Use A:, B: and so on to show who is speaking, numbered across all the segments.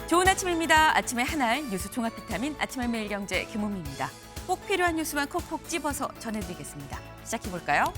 A: 좋은 아침입니다. 아침의 하나알 뉴스 종합 비타민 아침의 매일경제 김은미입니다. 꼭 필요한 뉴스만 콕콕 집어서 전해드리겠습니다. 시작해볼까요?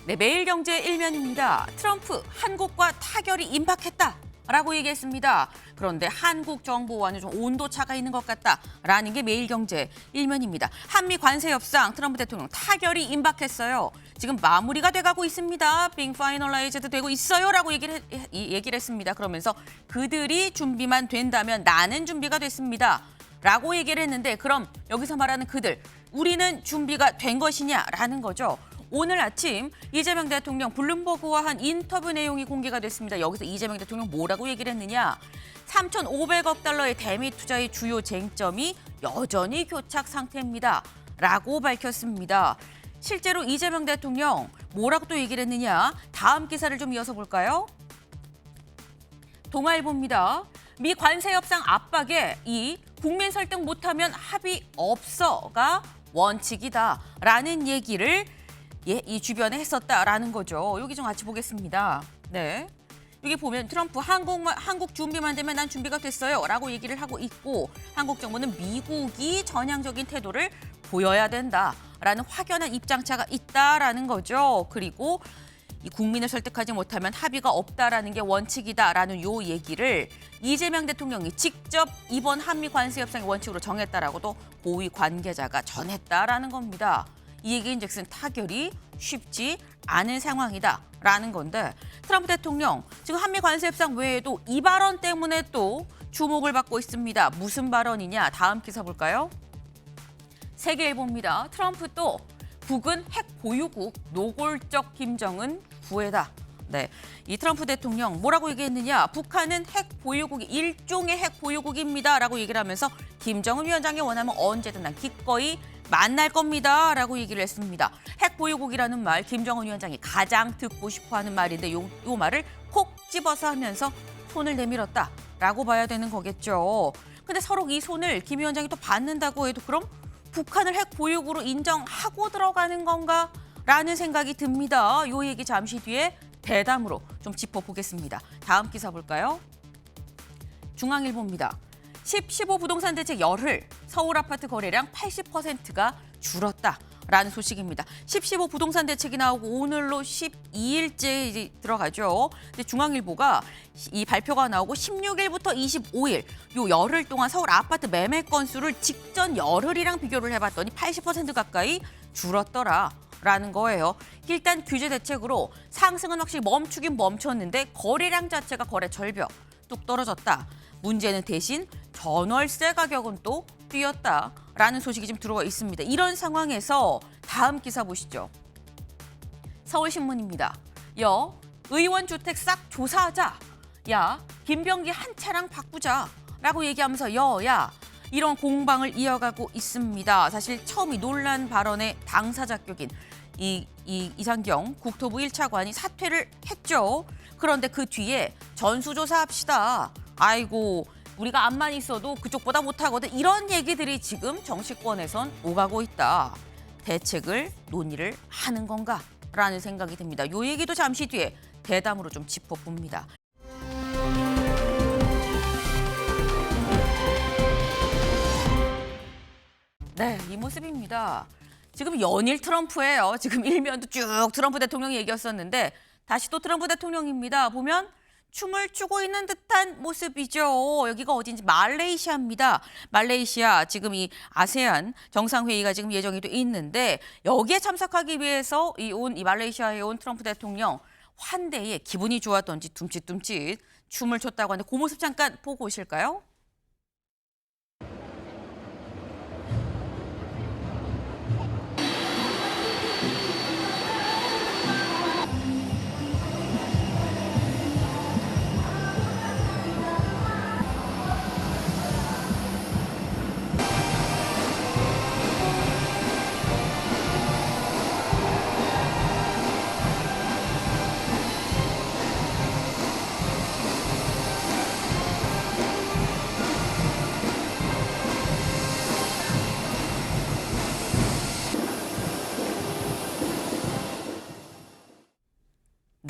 A: 네, 매일경제 일면입니다. 트럼프, 한국과 타결이 임박했다라고 얘기했습니다. 그런데 한국 정부와는 좀 온도차가 있는 것 같다라는 게 매일경제 일면입니다. 한미 관세 협상 트럼프 대통령 타결이 임박했어요. 지금 마무리가 돼가고 있습니다. being finalized 되고 있어요라고 얘기를 했습니다. 그러면서 그들이 준비만 된다면 나는 준비가 됐습니다. 라고 얘기를 했는데 그럼 여기서 말하는 그들, 우리는 준비가 된 것이냐라는 거죠. 오늘 아침 이재명 대통령 블룸버그와 한 인터뷰 내용이 공개가 됐습니다. 여기서 이재명 대통령 뭐라고 얘기를 했느냐. 3,500억 달러의 대미 투자의 주요 쟁점이 여전히 교착 상태입니다. 라고 밝혔습니다. 실제로 이재명 대통령 뭐라고 또 얘기를 했느냐. 다음 기사를 좀 이어서 볼까요? 동아일보입니다. 미 관세 협상 압박에 이 국민 설득 못하면 합의 없어가 원칙이다라는 얘기를 이 주변에 했었다라는 거죠. 여기 좀 같이 보겠습니다. 네. 여기 보면 트럼프 한국 준비만 되면 난 준비가 됐어요 라고 얘기를 하고 있고 한국 정부는 미국이 전향적인 태도를 보여야 된다라는 확연한 입장차가 있다라는 거죠. 그리고 이 국민을 설득하지 못하면 합의가 없다라는 게 원칙이다라는 요 얘기를 이재명 대통령이 직접 이번 한미 관세 협상의 원칙으로 정했다라고도 고위 관계자가 전했다라는 겁니다. 이 얘기인즉슨 타결이 쉽지 않은 상황이다라는 건데 트럼프 대통령 지금 한미 관세 협상 외에도 이 발언 때문에 또 주목을 받고 있습니다. 무슨 발언이냐? 다음 기사 볼까요? 세계일보입니다. 트럼프 또 북은 핵 보유국 노골적 김정은 구애다. 네, 이 트럼프 대통령 뭐라고 얘기했느냐? 북한은 핵 보유국이 일종의 핵 보유국입니다라고 얘기를 하면서 김정은 위원장이 원하면 언제든 난 기꺼이 만날 겁니다. 라고 얘기를 했습니다. 핵 보유국이라는 말 김정은 위원장이 가장 듣고 싶어하는 말인데 요 말을 콕 집어서 하면서 손을 내밀었다라고 봐야 되는 거겠죠. 근데 서로 이 손을 김 위원장이 또 받는다고 해도 그럼 북한을 핵 보유국으로 인정하고 들어가는 건가? 라는 생각이 듭니다. 요 얘기 잠시 뒤에 대담으로 좀 짚어보겠습니다. 다음 기사 볼까요? 중앙일보입니다. 15 부동산 대책 열흘, 서울 아파트 거래량 80%가 줄었다라는 소식입니다. 15 부동산 대책이 나오고 오늘로 12일째 들어가죠. 근데 중앙일보가 이 발표가 나오고 16일부터 25일 요 열흘 동안 서울 아파트 매매 건수를 직전 열흘이랑 비교를 해봤더니 80% 가까이 줄었더라라는 거예요. 일단 규제 대책으로 상승은 확실히 멈추긴 멈췄는데 거래량 자체가 거래 절벽 뚝 떨어졌다. 문제는 대신 전월세 가격은 또 뛰었다라는 소식이 지금 들어와 있습니다. 이런 상황에서 다음 기사 보시죠. 서울신문입니다. 의원 주택 싹 조사하자. 김병기 한 차량 바꾸자라고 얘기하면서 이런 공방을 이어가고 있습니다. 사실 처음 이 논란 발언의 당사자격인 이상경 국토부 1차관이 사퇴를 했죠. 그런데 그 뒤에 전수조사합시다. 아이고 우리가 앞만 있어도 그쪽보다 못하거든. 이런 얘기들이 지금 정치권에선 오가고 있다. 대책을 논의를 하는 건가? 라는 생각이 듭니다. 이 얘기도 잠시 뒤에 대담으로 좀 짚어봅니다. 네, 이 모습입니다. 지금 연일 트럼프예요. 지금 일면도 쭉 트럼프 대통령 얘기였었는데 다시 또 트럼프 대통령입니다. 보면 춤을 추고 있는 듯한 모습이죠. 여기가 어딘지 말레이시아입니다. 말레이시아 지금 이 아세안 정상회의가 지금 예정이 돼 있는데 여기에 참석하기 위해서 이 말레이시아에 온 트럼프 대통령 환대에 기분이 좋았던지 둠칫둠칫 춤을 췄다고 하는데 그 모습 잠깐 보고 오실까요?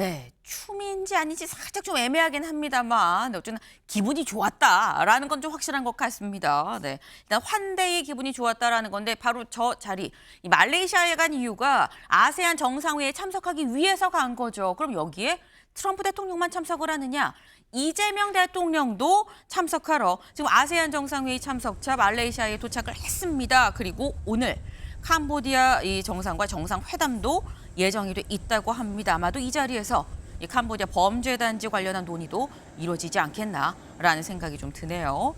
A: 네, 춤인지 아닌지 살짝 좀 애매하긴 합니다만 어쨌든 기분이 좋았다라는 건 좀 확실한 것 같습니다. 네, 일단 환대의 기분이 좋았다라는 건데 바로 저 자리, 이 말레이시아에 간 이유가 아세안 정상회의에 참석하기 위해서 간 거죠. 그럼 여기에 트럼프 대통령만 참석을 하느냐? 이재명 대통령도 참석하러 지금 아세안 정상회의 참석차 말레이시아에 도착을 했습니다. 그리고 오늘 캄보디아 이 정상과 정상회담도 예정이 돼 있다고 합니다. 아마도 이 자리에서 이 캄보디아 범죄단지 관련한 논의도 이루어지지 않겠나라는 생각이 좀 드네요.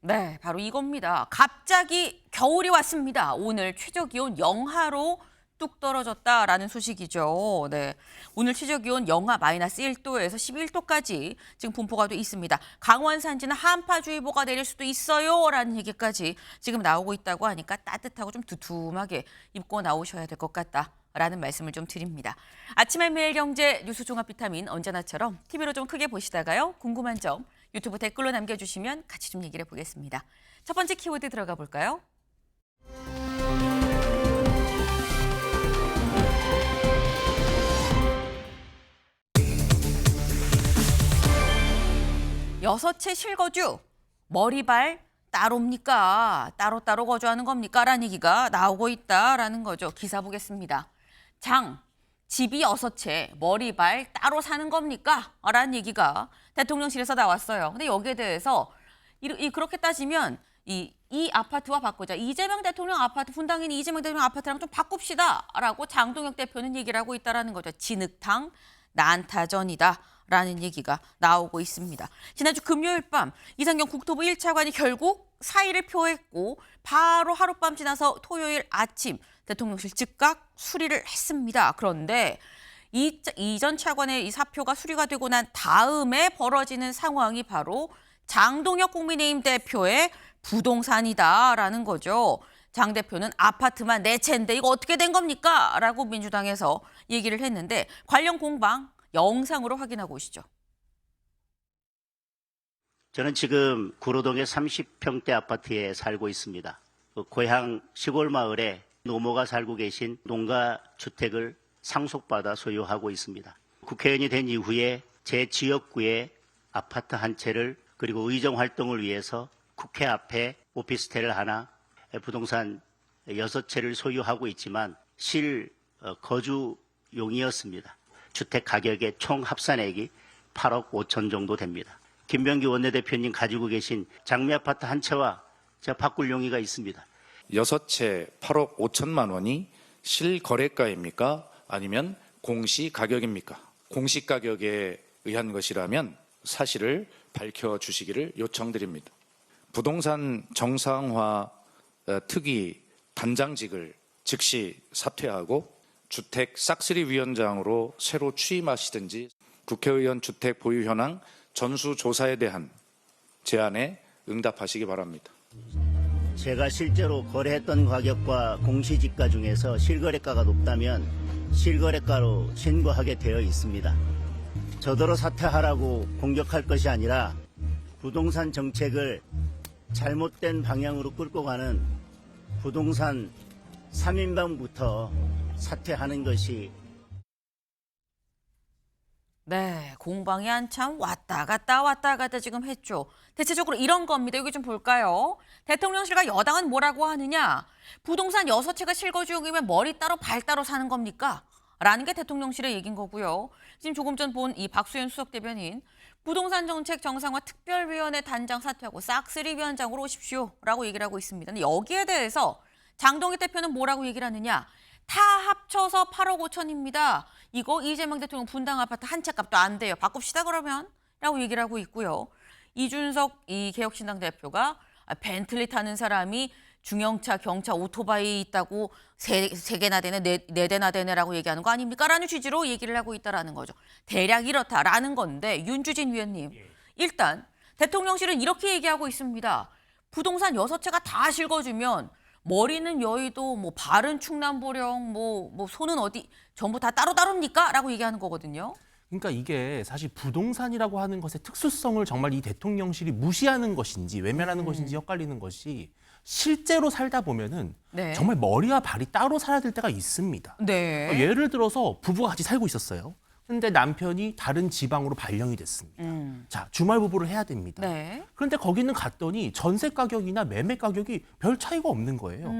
A: 네, 바로 이겁니다. 갑자기 겨울이 왔습니다. 오늘 최저기온 영하로 뚝 떨어졌다라는 소식이죠. 네, 오늘 최저기온 영하 마이너스 1도에서 11도까지 지금 분포가 돼 있습니다. 강원 산지는 한파주의보가 내릴 수도 있어요라는 얘기까지 지금 나오고 있다고 하니까 따뜻하고 좀 두툼하게 입고 나오셔야 될 것 같다라는 말씀을 좀 드립니다. 아침의 매일경제 뉴스 종합 비타민 언제나처럼 TV로 좀 크게 보시다가요. 궁금한 점 유튜브 댓글로 남겨주시면 같이 좀 얘기를 해보겠습니다. 첫 번째 키워드 들어가 볼까요? 여섯채 실거주, 머리발 따로입니까? 따로따로 거주하는 겁니까? 라는 얘기가 나오고 있다라는 거죠. 기사 보겠습니다. 집이 6채, 머리발 따로 사는 겁니까? 라는 얘기가 대통령실에서 나왔어요. 근데 여기에 대해서 그렇게 따지면 이 아파트와 바꾸자. 이재명 대통령 아파트, 분당인 이재명 대통령 아파트랑 좀 바꿉시다. 라고 장동혁 대표는 얘기를 하고 있다는 거죠. 진흙탕 난타전이다. 라는 얘기가 나오고 있습니다. 지난주 금요일 밤 이상경 국토부 1차관이 결국 사의를 표했고 바로 하룻밤 지나서 토요일 아침 대통령실 즉각 수리를 했습니다. 그런데 이전 차관의 이 사표가 수리가 되고 난 다음에 벌어지는 상황이 바로 장동혁 국민의힘 대표의 부동산이다라는 거죠. 장 대표는 아파트만 4채인데 이거 어떻게 된 겁니까? 라고 민주당에서 얘기를 했는데 관련 공방 영상으로 확인하고 오시죠.
B: 저는 지금 구로동의 30평대 아파트에 살고 있습니다. 고향 시골 마을에 노모가 살고 계신 농가 주택을 상속받아 소유하고 있습니다. 국회의원이 된 이후에 제 지역구에 아파트 한 채를 그리고 의정 활동을 위해서 국회 앞에 오피스텔을 하나, 부동산 6채를 소유하고 있지만 거주용이었습니다. 주택 가격의 총 합산액이 8억 5천 정도 됩니다. 김병기 원내대표님 가지고 계신 장미 아파트 한 채와 제가 바꿀 용의가 있습니다.
C: 6채 8억 5천만 원이 실거래가입니까? 아니면 공시가격입니까? 공시가격에 의한 것이라면 사실을 밝혀주시기를 요청드립니다. 부동산 정상화 특위 단장직을 즉시 사퇴하고 주택 싹쓸이위원장으로 새로 취임하시든지 국회의원 주택 보유 현황 전수조사에 대한 제안에 응답하시기 바랍니다.
B: 제가 실제로 거래했던 가격과 공시지가 중에서 실거래가가 높다면 실거래가로 신고하게 되어 있습니다. 저더러 사퇴하라고 공격할 것이 아니라 부동산 정책을 잘못된 방향으로 끌고 가는 부동산 3인방부터 사퇴하는 것이.
A: 네, 공방이 한참 왔다 갔다 지금 했죠. 대체적으로 이런 겁니다. 여기 좀 볼까요? 대통령실과 여당은 뭐라고 하느냐? 부동산 6채가 실거주용이면 머리 따로 발 따로 사는 겁니까? 라는 게 대통령실의 얘기인 거고요. 지금 조금 전 본 이 박수현 수석 대변인 부동산 정책 정상화 특별위원회 단장 사퇴하고 싹쓸이 위원장으로 오십시오. 라고 얘기를 하고 있습니다. 근데 여기에 대해서 장동혁 대표는 뭐라고 얘기를 하느냐? 다 합쳐서 8억 5천입니다. 이거 이재명 대통령 분당 아파트 한 채 값도 안 돼요. 바꿉시다 그러면? 라고 얘기를 하고 있고요. 이준석 이 개혁신당 대표가 벤틀리 타는 사람이 중형차, 경차, 오토바이 있다고 세 개나 되네, 네 대나 되네라고 얘기하는 거 아닙니까? 라는 취지로 얘기를 하고 있다라는 거죠. 대략 이렇다라는 건데 윤주진 위원님, 일단 대통령실은 이렇게 얘기하고 있습니다. 부동산 6채가 다 실거주면 머리는 여의도, 뭐 발은 충남보령, 뭐 손은 어디 전부 다 따로따로입니까? 라고 얘기하는 거거든요.
D: 그러니까 이게 사실 부동산이라고 하는 것의 특수성을 정말 이 대통령실이 무시하는 것인지 외면하는 것인지 헷갈리는 것이 실제로 살다 보면은
A: 네.
D: 정말 머리와 발이 따로 살아야 될 때가 있습니다.
A: 네.
D: 예를 들어서 부부가 같이 살고 있었어요. 근데 남편이 다른 지방으로 발령이 됐습니다. 자, 주말 부부를 해야 됩니다.
A: 네.
D: 그런데 거기는 갔더니 전세 가격이나 매매 가격이 별 차이가 없는 거예요.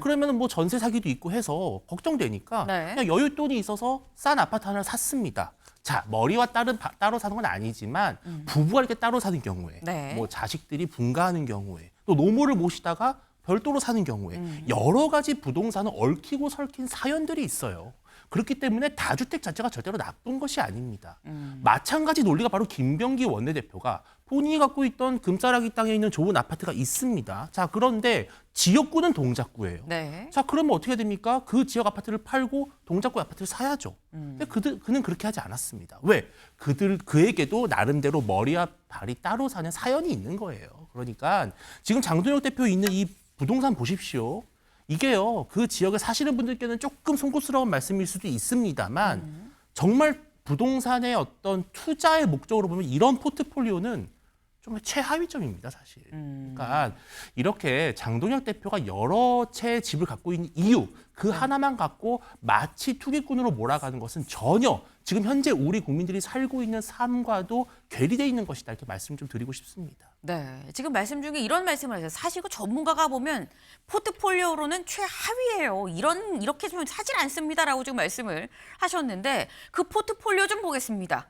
D: 그러면 뭐 전세 사기도 있고 해서 걱정되니까
A: 네.
D: 그냥 여윳돈이 있어서 싼 아파트 하나를 샀습니다. 자, 머리와 딸은 따로 사는 건 아니지만 부부가 이렇게 따로 사는 경우에
A: 네.
D: 뭐 자식들이 분가하는 경우에 또 노모를 모시다가 별도로 사는 경우에 여러 가지 부동산을 얽히고 설킨 사연들이 있어요. 그렇기 때문에 다주택 자체가 절대로 나쁜 것이 아닙니다. 마찬가지 논리가 바로 김병기 원내대표가 본인이 갖고 있던 금싸라기 땅에 있는 좋은 아파트가 있습니다. 자, 그런데 지역구는 동작구예요.
A: 네.
D: 자, 그러면 어떻게 됩니까? 그 지역 아파트를 팔고 동작구 아파트를 사야죠. 근데 그는 그렇게 하지 않았습니다. 왜? 그에게도 나름대로 머리와 발이 따로 사는 사연이 있는 거예요. 그러니까 지금 장동혁 대표 있는 이 부동산 보십시오. 이게요, 그 지역에 사시는 분들께는 조금 송구스러운 말씀일 수도 있습니다만 정말 부동산의 어떤 투자의 목적으로 보면 이런 포트폴리오는 정말 최하위점입니다, 사실. 그러니까 이렇게 장동혁 대표가 여러 채의 집을 갖고 있는 이유, 그 하나만 갖고 마치 투기꾼으로 몰아가는 것은 전혀 지금 현재 우리 국민들이 살고 있는 삶과도 괴리되어 있는 것이다. 이렇게 말씀 좀 드리고 싶습니다.
A: 네. 지금 말씀 중에 이런 말씀을 하세요. 사실 그 전문가가 보면 포트폴리오로는 최하위예요. 이렇게 좀 사질 않습니다라고 지금 말씀을 하셨는데 그 포트폴리오 좀 보겠습니다.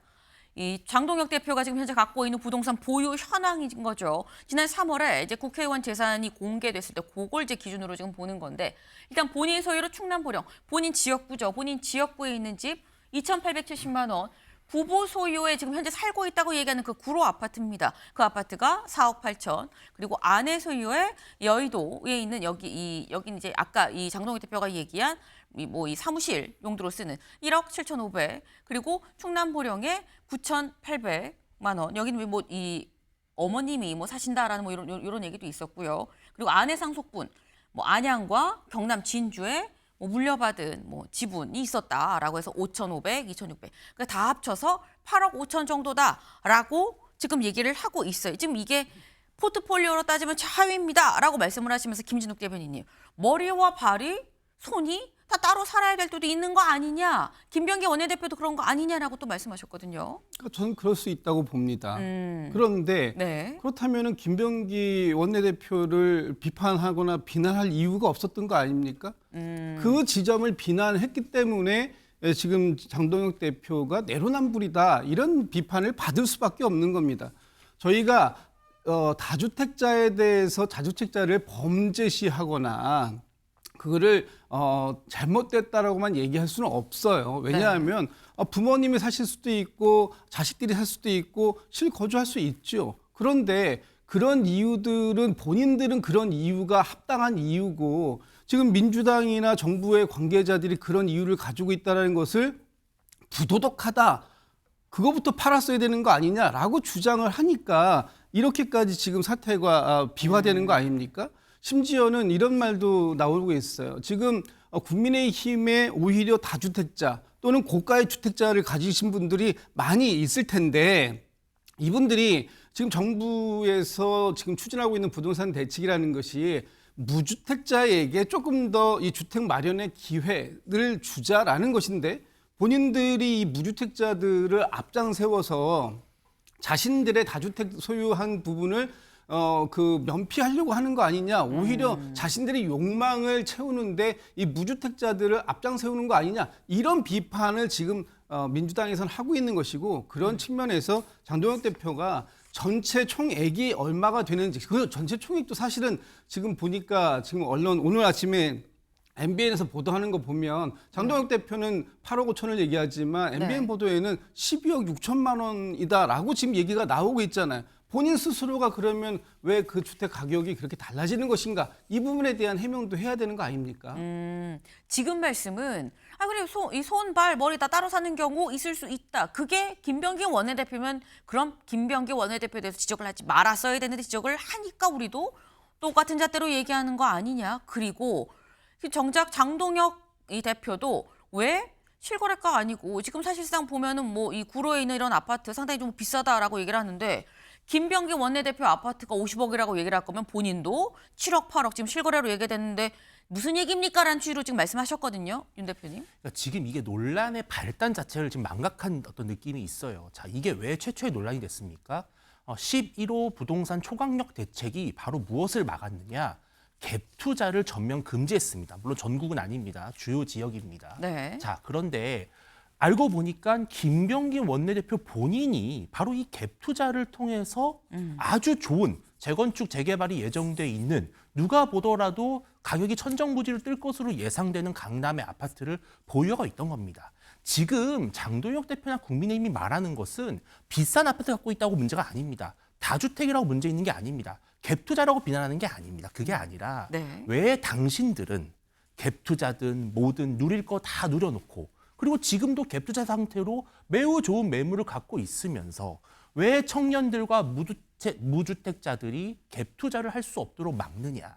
A: 이 장동혁 대표가 지금 현재 갖고 있는 부동산 보유 현황인 거죠. 지난 3월에 이제 국회의원 재산이 공개됐을 때 그걸 이제 기준으로 지금 보는 건데 일단 본인 소유로 충남보령, 본인 지역구죠. 본인 지역구에 있는 집 2,870만 원. 부부 소유에 지금 현재 살고 있다고 얘기하는 그 구로 아파트입니다. 그 아파트가 4억 8천. 그리고 아내 소유의 여의도에 있는 여기는 이제 아까 이 장동혁 대표가 얘기한 이 사무실 용도로 쓰는 1억 7,500. 그리고 충남보령에 9,800만 원. 여기는 뭐 이 어머님이 뭐 사신다라는 뭐 이런 얘기도 있었고요. 그리고 아내 상속분 뭐 안양과 경남 진주에 뭐 물려받은 뭐 지분이 있었다라고 해서 5,500, 2,600. 그러니까 다 합쳐서 8억 5천 정도다라고 지금 얘기를 하고 있어요. 지금 이게 포트폴리오로 따지면 최하위입니다라고 말씀을 하시면서 김진욱 대변인님, 머리와 발이 손이 다 따로 살아야 될 때도 있는 거 아니냐. 김병기 원내대표도 그런 거 아니냐라고 또 말씀하셨거든요.
E: 저는 그럴 수 있다고 봅니다. 그런데
A: 네.
E: 그렇다면 김병기 원내대표를 비판하거나 비난할 이유가 없었던 거 아닙니까? 그 지점을 비난했기 때문에 지금 장동혁 대표가 내로남불이다 이런 비판을 받을 수밖에 없는 겁니다. 저희가 다주택자에 대해서 다주택자를 범죄시하거나 그거를 잘못됐다라고만 얘기할 수는 없어요. 왜냐하면 부모님이 사실 수도 있고 자식들이 살 수도 있고 실거주할 수 있죠. 그런데 그런 이유들은 본인들은 그런 이유가 합당한 이유고 지금 민주당이나 정부의 관계자들이 그런 이유를 가지고 있다는 것을 부도덕하다. 그거부터 팔았어야 되는 거 아니냐라고 주장을 하니까 이렇게까지 지금 사태가 비화되는 거 아닙니까? 심지어는 이런 말도 나오고 있어요. 지금 국민의힘에 오히려 다주택자 또는 고가의 주택자를 가지신 분들이 많이 있을 텐데 이분들이 지금 정부에서 지금 추진하고 있는 부동산 대책이라는 것이 무주택자에게 조금 더 이 주택 마련의 기회를 주자라는 것인데 본인들이 이 무주택자들을 앞장 세워서 자신들의 다주택 소유한 부분을 면피하려고 하는 거 아니냐. 오히려 자신들의 욕망을 채우는데 이 무주택자들을 앞장 세우는 거 아니냐. 이런 비판을 지금 민주당에서는 하고 있는 것이고 그런 측면에서 장동혁 대표가 전체 총액이 얼마가 되는지 그 전체 총액도 사실은 지금 보니까 지금 언론 오늘 아침에 MBN에서 보도하는 거 보면 장동혁 대표는 8억 5천을 얘기하지만 MBN 보도에는 12억 6천만 원이다라고 지금 얘기가 나오고 있잖아요. 본인 스스로가 그러면 왜 그 주택 가격이 그렇게 달라지는 것인가? 이 부분에 대한 해명도 해야 되는 거 아닙니까?
A: 지금 말씀은 그래 이 손, 발, 머리 다 따로 사는 경우 있을 수 있다. 그게 김병기 원내대표면 그럼 김병기 원내대표에 대해서 지적을 하지 말았어야 되는데 지적을 하니까 우리도 똑같은 잣대로 얘기하는 거 아니냐. 그리고 정작 장동혁 이 대표도 왜 실거래가 아니고 지금 사실상 보면은 뭐 이 구로에 있는 이런 아파트 상당히 좀 비싸다라고 얘기를 하는데 김병기 원내대표 아파트가 50억이라고 얘기를 할 거면 본인도 7억, 8억 지금 실거래로 얘기됐는데 무슨 얘기입니까? 라는 취지로 지금 말씀하셨거든요. 윤 대표님.
D: 그러니까 지금 이게 논란의 발단 자체를 지금 망각한 어떤 느낌이 있어요. 자, 이게 왜 최초의 논란이 됐습니까? 11호 부동산 초강력 대책이 바로 무엇을 막았느냐? 갭 투자를 전면 금지했습니다. 물론 전국은 아닙니다. 주요 지역입니다.
A: 네.
D: 자, 그런데 알고 보니까 김병기 원내대표 본인이 바로 이 갭 투자를 통해서 아주 좋은 재건축 재개발이 예정돼 있는 누가 보더라도 가격이 천정부지를 뜰 것으로 예상되는 강남의 아파트를 보유하고 있던 겁니다. 지금 장도혁 대표나 국민의힘이 말하는 것은 비싼 아파트 갖고 있다고 문제가 아닙니다. 다주택이라고 문제 있는 게 아닙니다. 갭 투자라고 비난하는 게 아닙니다. 그게 아니라
A: 네.
D: 왜 당신들은 갭 투자든 뭐든 누릴 거 다 누려놓고 그리고 지금도 갭 투자 상태로 매우 좋은 매물을 갖고 있으면서 왜 청년들과 무주택자들이 갭 투자를 할 수 없도록 막느냐.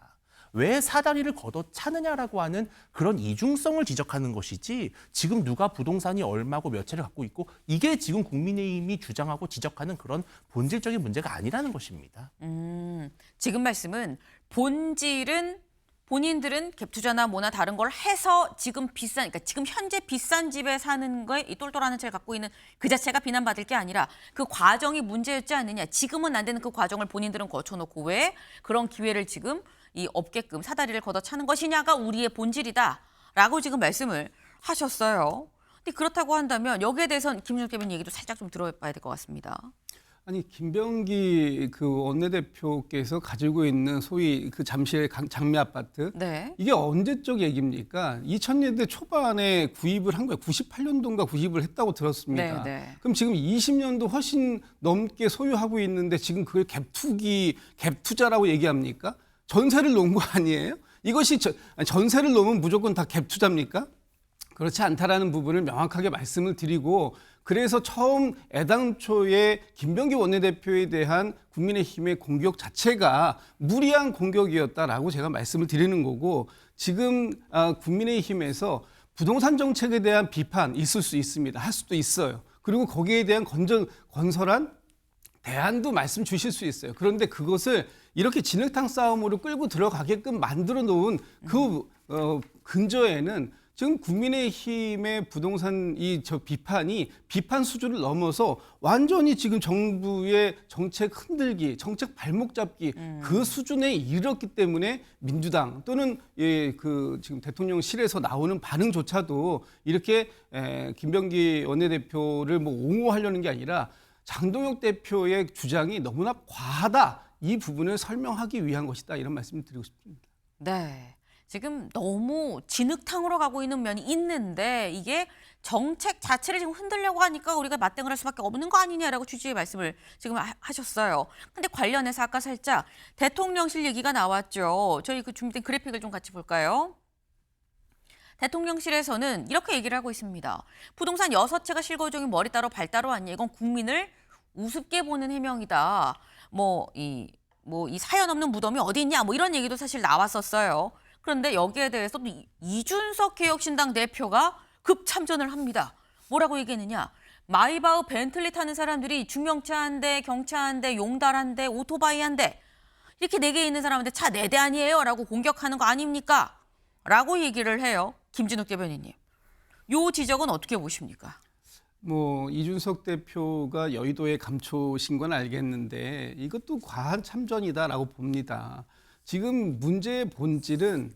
D: 왜 사다리를 걷어차느냐라고 하는 그런 이중성을 지적하는 것이지 지금 누가 부동산이 얼마고 몇 채를 갖고 있고 이게 지금 국민의힘이 주장하고 지적하는 그런 본질적인 문제가 아니라는 것입니다.
A: 지금 말씀은 본질은 본인들은 갭 투자나 뭐나 다른 걸 해서 지금 그러니까 지금 현재 비싼 집에 사는 거에 이 똘똘한 채를 갖고 있는 그 자체가 비난받을 게 아니라 그 과정이 문제였지 않느냐. 지금은 안 되는 그 과정을 본인들은 거쳐놓고 왜 그런 기회를 지금 이 없게끔 사다리를 걷어차는 것이냐가 우리의 본질이다라고 지금 말씀을 하셨어요. 근데 그렇다고 한다면 여기에 대해서는 김준욱 대변인 얘기도 살짝 좀 들어봐야 될 것 같습니다.
E: 아니 김병기 그 원내대표께서 가지고 있는 소위 그 잠실의 장미 아파트
A: 네.
E: 이게 언제적 얘기입니까? 2000년대 초반에 구입을 한 거예요. 98년도인가 구입을 했다고 들었습니다.
A: 네, 네.
E: 그럼 지금 20년도 훨씬 넘게 소유하고 있는데 지금 그걸 갭 투자라고 얘기합니까? 전세를 놓은 거 아니에요? 이것이 전세를 놓으면 무조건 다 갭 투자입니까? 그렇지 않다라는 부분을 명확하게 말씀을 드리고 그래서 처음 애당초에 김병기 원내대표에 대한 국민의힘의 공격 자체가 무리한 공격이었다라고 제가 말씀을 드리는 거고 지금 국민의힘에서 부동산 정책에 대한 비판 있을 수 있습니다. 할 수도 있어요. 그리고 거기에 대한 건설한 대안도 말씀 주실 수 있어요. 그런데 그것을 이렇게 진흙탕 싸움으로 끌고 들어가게끔 만들어 놓은 그 근저에는 지금 국민의힘의 부동산 비판이 비판 수준을 넘어서 완전히 지금 정부의 정책 흔들기, 정책 발목 잡기 그 수준에 이르렀기 때문에 민주당 또는 지금 대통령실에서 나오는 반응조차도 이렇게 김병기 원내대표를 뭐 옹호하려는 게 아니라 장동혁 대표의 주장이 너무나 과하다. 이 부분을 설명하기 위한 것이다. 이런 말씀을 드리고 싶습니다.
A: 네. 지금 너무 진흙탕으로 가고 있는 면이 있는데 이게 정책 자체를 지금 흔들려고 하니까 우리가 맞대응을 할 수밖에 없는 거 아니냐라고 취지의 말씀을 지금 하셨어요. 근데 관련해서 아까 살짝 대통령실 얘기가 나왔죠. 저희 그 준비된 그래픽을 좀 같이 볼까요? 대통령실에서는 이렇게 얘기를 하고 있습니다. 부동산 6채가 실거주용이 머리 따로 발 따로 아니냐. 이건 국민을 우습게 보는 해명이다. 이 사연 없는 무덤이 어디 있냐. 뭐 이런 얘기도 사실 나왔었어요. 그런데 여기에 대해서 또 이준석 개혁신당 대표가 급참전을 합니다. 뭐라고 얘기했느냐. 마이바흐 벤틀리 타는 사람들이 중형차 한 대, 경차 한 대, 용달 한 대, 오토바이 한 대. 이렇게 4개 있는 사람한테 차 4대 아니에요? 라고 공격하는 거 아닙니까? 라고 얘기를 해요. 김진욱 대변인님. 요 지적은 어떻게 보십니까?
E: 이준석 대표가 여의도에 감초신 건 알겠는데 이것도 과한 참전이다라고 봅니다. 지금 문제의 본질은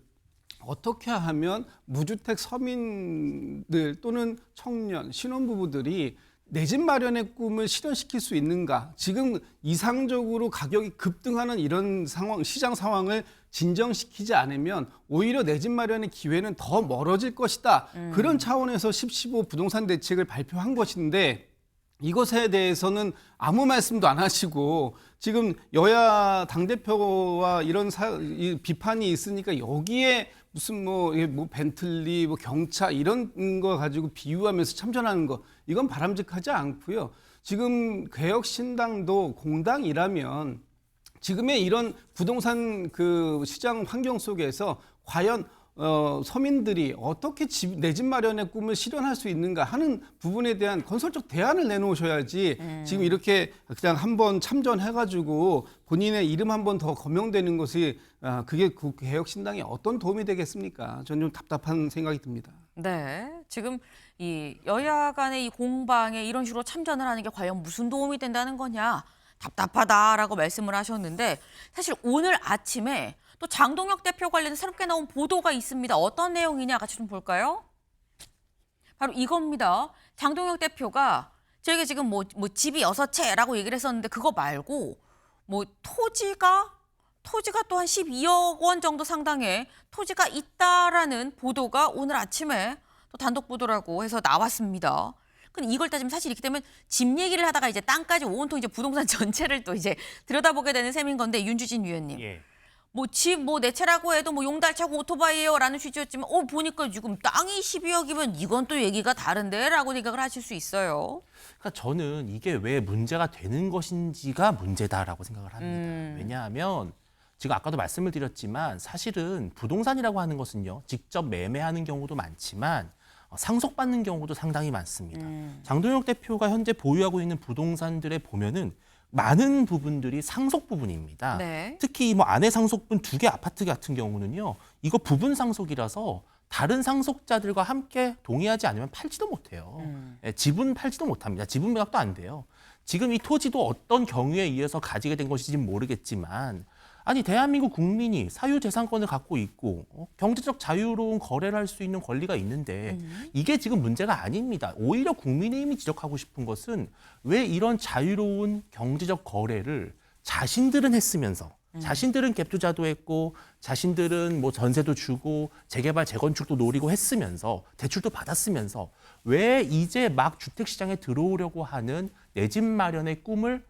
E: 어떻게 하면 무주택 서민들 또는 청년, 신혼부부들이 내 집 마련의 꿈을 실현시킬 수 있는가? 지금 이상적으로 가격이 급등하는 이런 상황, 시장 상황을 진정시키지 않으면 오히려 내 집 마련의 기회는 더 멀어질 것이다. 그런 차원에서 10.15 부동산 대책을 발표한 것인데 이것에 대해서는 아무 말씀도 안 하시고 지금 여야 당대표와 이런 비판이 있으니까 여기에 무슨 벤틀리, 경차 이런 거 가지고 비유하면서 참전하는 거 이건 바람직하지 않고요. 지금 개혁신당도 공당이라면 지금의 이런 부동산 그 시장 환경 속에서 과연 서민들이 어떻게 내 집 마련의 꿈을 실현할 수 있는가 하는 부분에 대한 건설적 대안을 내놓으셔야지 지금 이렇게 그냥 한번 참전해가지고 본인의 이름 한 번 더 거명되는 것이 그게 그 개혁신당에 어떤 도움이 되겠습니까? 저는 좀 답답한 생각이 듭니다.
A: 네, 지금 이 여야 간의 이 공방에 이런 식으로 참전을 하는 게 과연 무슨 도움이 된다는 거냐 답답하다라고 말씀을 하셨는데 사실 오늘 아침에 또 장동혁 대표 관련해 새롭게 나온 보도가 있습니다. 어떤 내용이냐 같이 좀 볼까요? 바로 이겁니다. 장동혁 대표가 저희가 지금 뭐 집이 6채라고 얘기를 했었는데 그거 말고 뭐 토지가 또 한 12억 원 정도 상당의 토지가 있다라는 보도가 오늘 아침에 또 단독 보도라고 해서 나왔습니다. 근데 이걸 따지면 사실 이렇게 되면 집 얘기를 하다가 이제 땅까지 온통 이제 부동산 전체를 또 이제 들여다보게 되는 셈인 건데 윤주진 위원님.
D: 예.
A: 뭐 집 내 채라고 해도 뭐 용달차고 오토바이예요라는 취지였지만 보니까 지금 땅이 12억이면 이건 또 얘기가 다른데라고 생각을 하실 수 있어요.
D: 그러니까 저는 이게 왜 문제가 되는 것인지가 문제다라고 생각을 합니다. 왜냐하면 지금 아까도 말씀을 드렸지만 사실은 부동산이라고 하는 것은요. 직접 매매하는 경우도 많지만 상속받는 경우도 상당히 많습니다. 장동혁 대표가 현재 보유하고 있는 부동산들에 보면은 많은 부분들이 상속 부분입니다.
A: 네.
D: 특히 뭐 아내 상속분 2개 아파트 같은 경우는요. 이거 부분 상속이라서 다른 상속자들과 함께 동의하지 않으면 팔지도 못해요. 예, 지분 팔지도 못합니다. 지분 매각도 안 돼요. 지금 이 토지도 어떤 경우에 의해서 가지게 된 것인지는 모르겠지만 아니 대한민국 국민이 사유재산권을 갖고 있고 경제적 자유로운 거래를 할 수 있는 권리가 있는데 이게 지금 문제가 아닙니다. 오히려 국민의힘이 지적하고 싶은 것은 왜 이런 자유로운 경제적 거래를 자신들은 했으면서 자신들은 갭 투자도 했고 자신들은 뭐 전세도 주고 재개발 재건축도 노리고 했으면서 대출도 받았으면서 왜 이제 막 주택시장에 들어오려고 하는 내 집 마련의 꿈을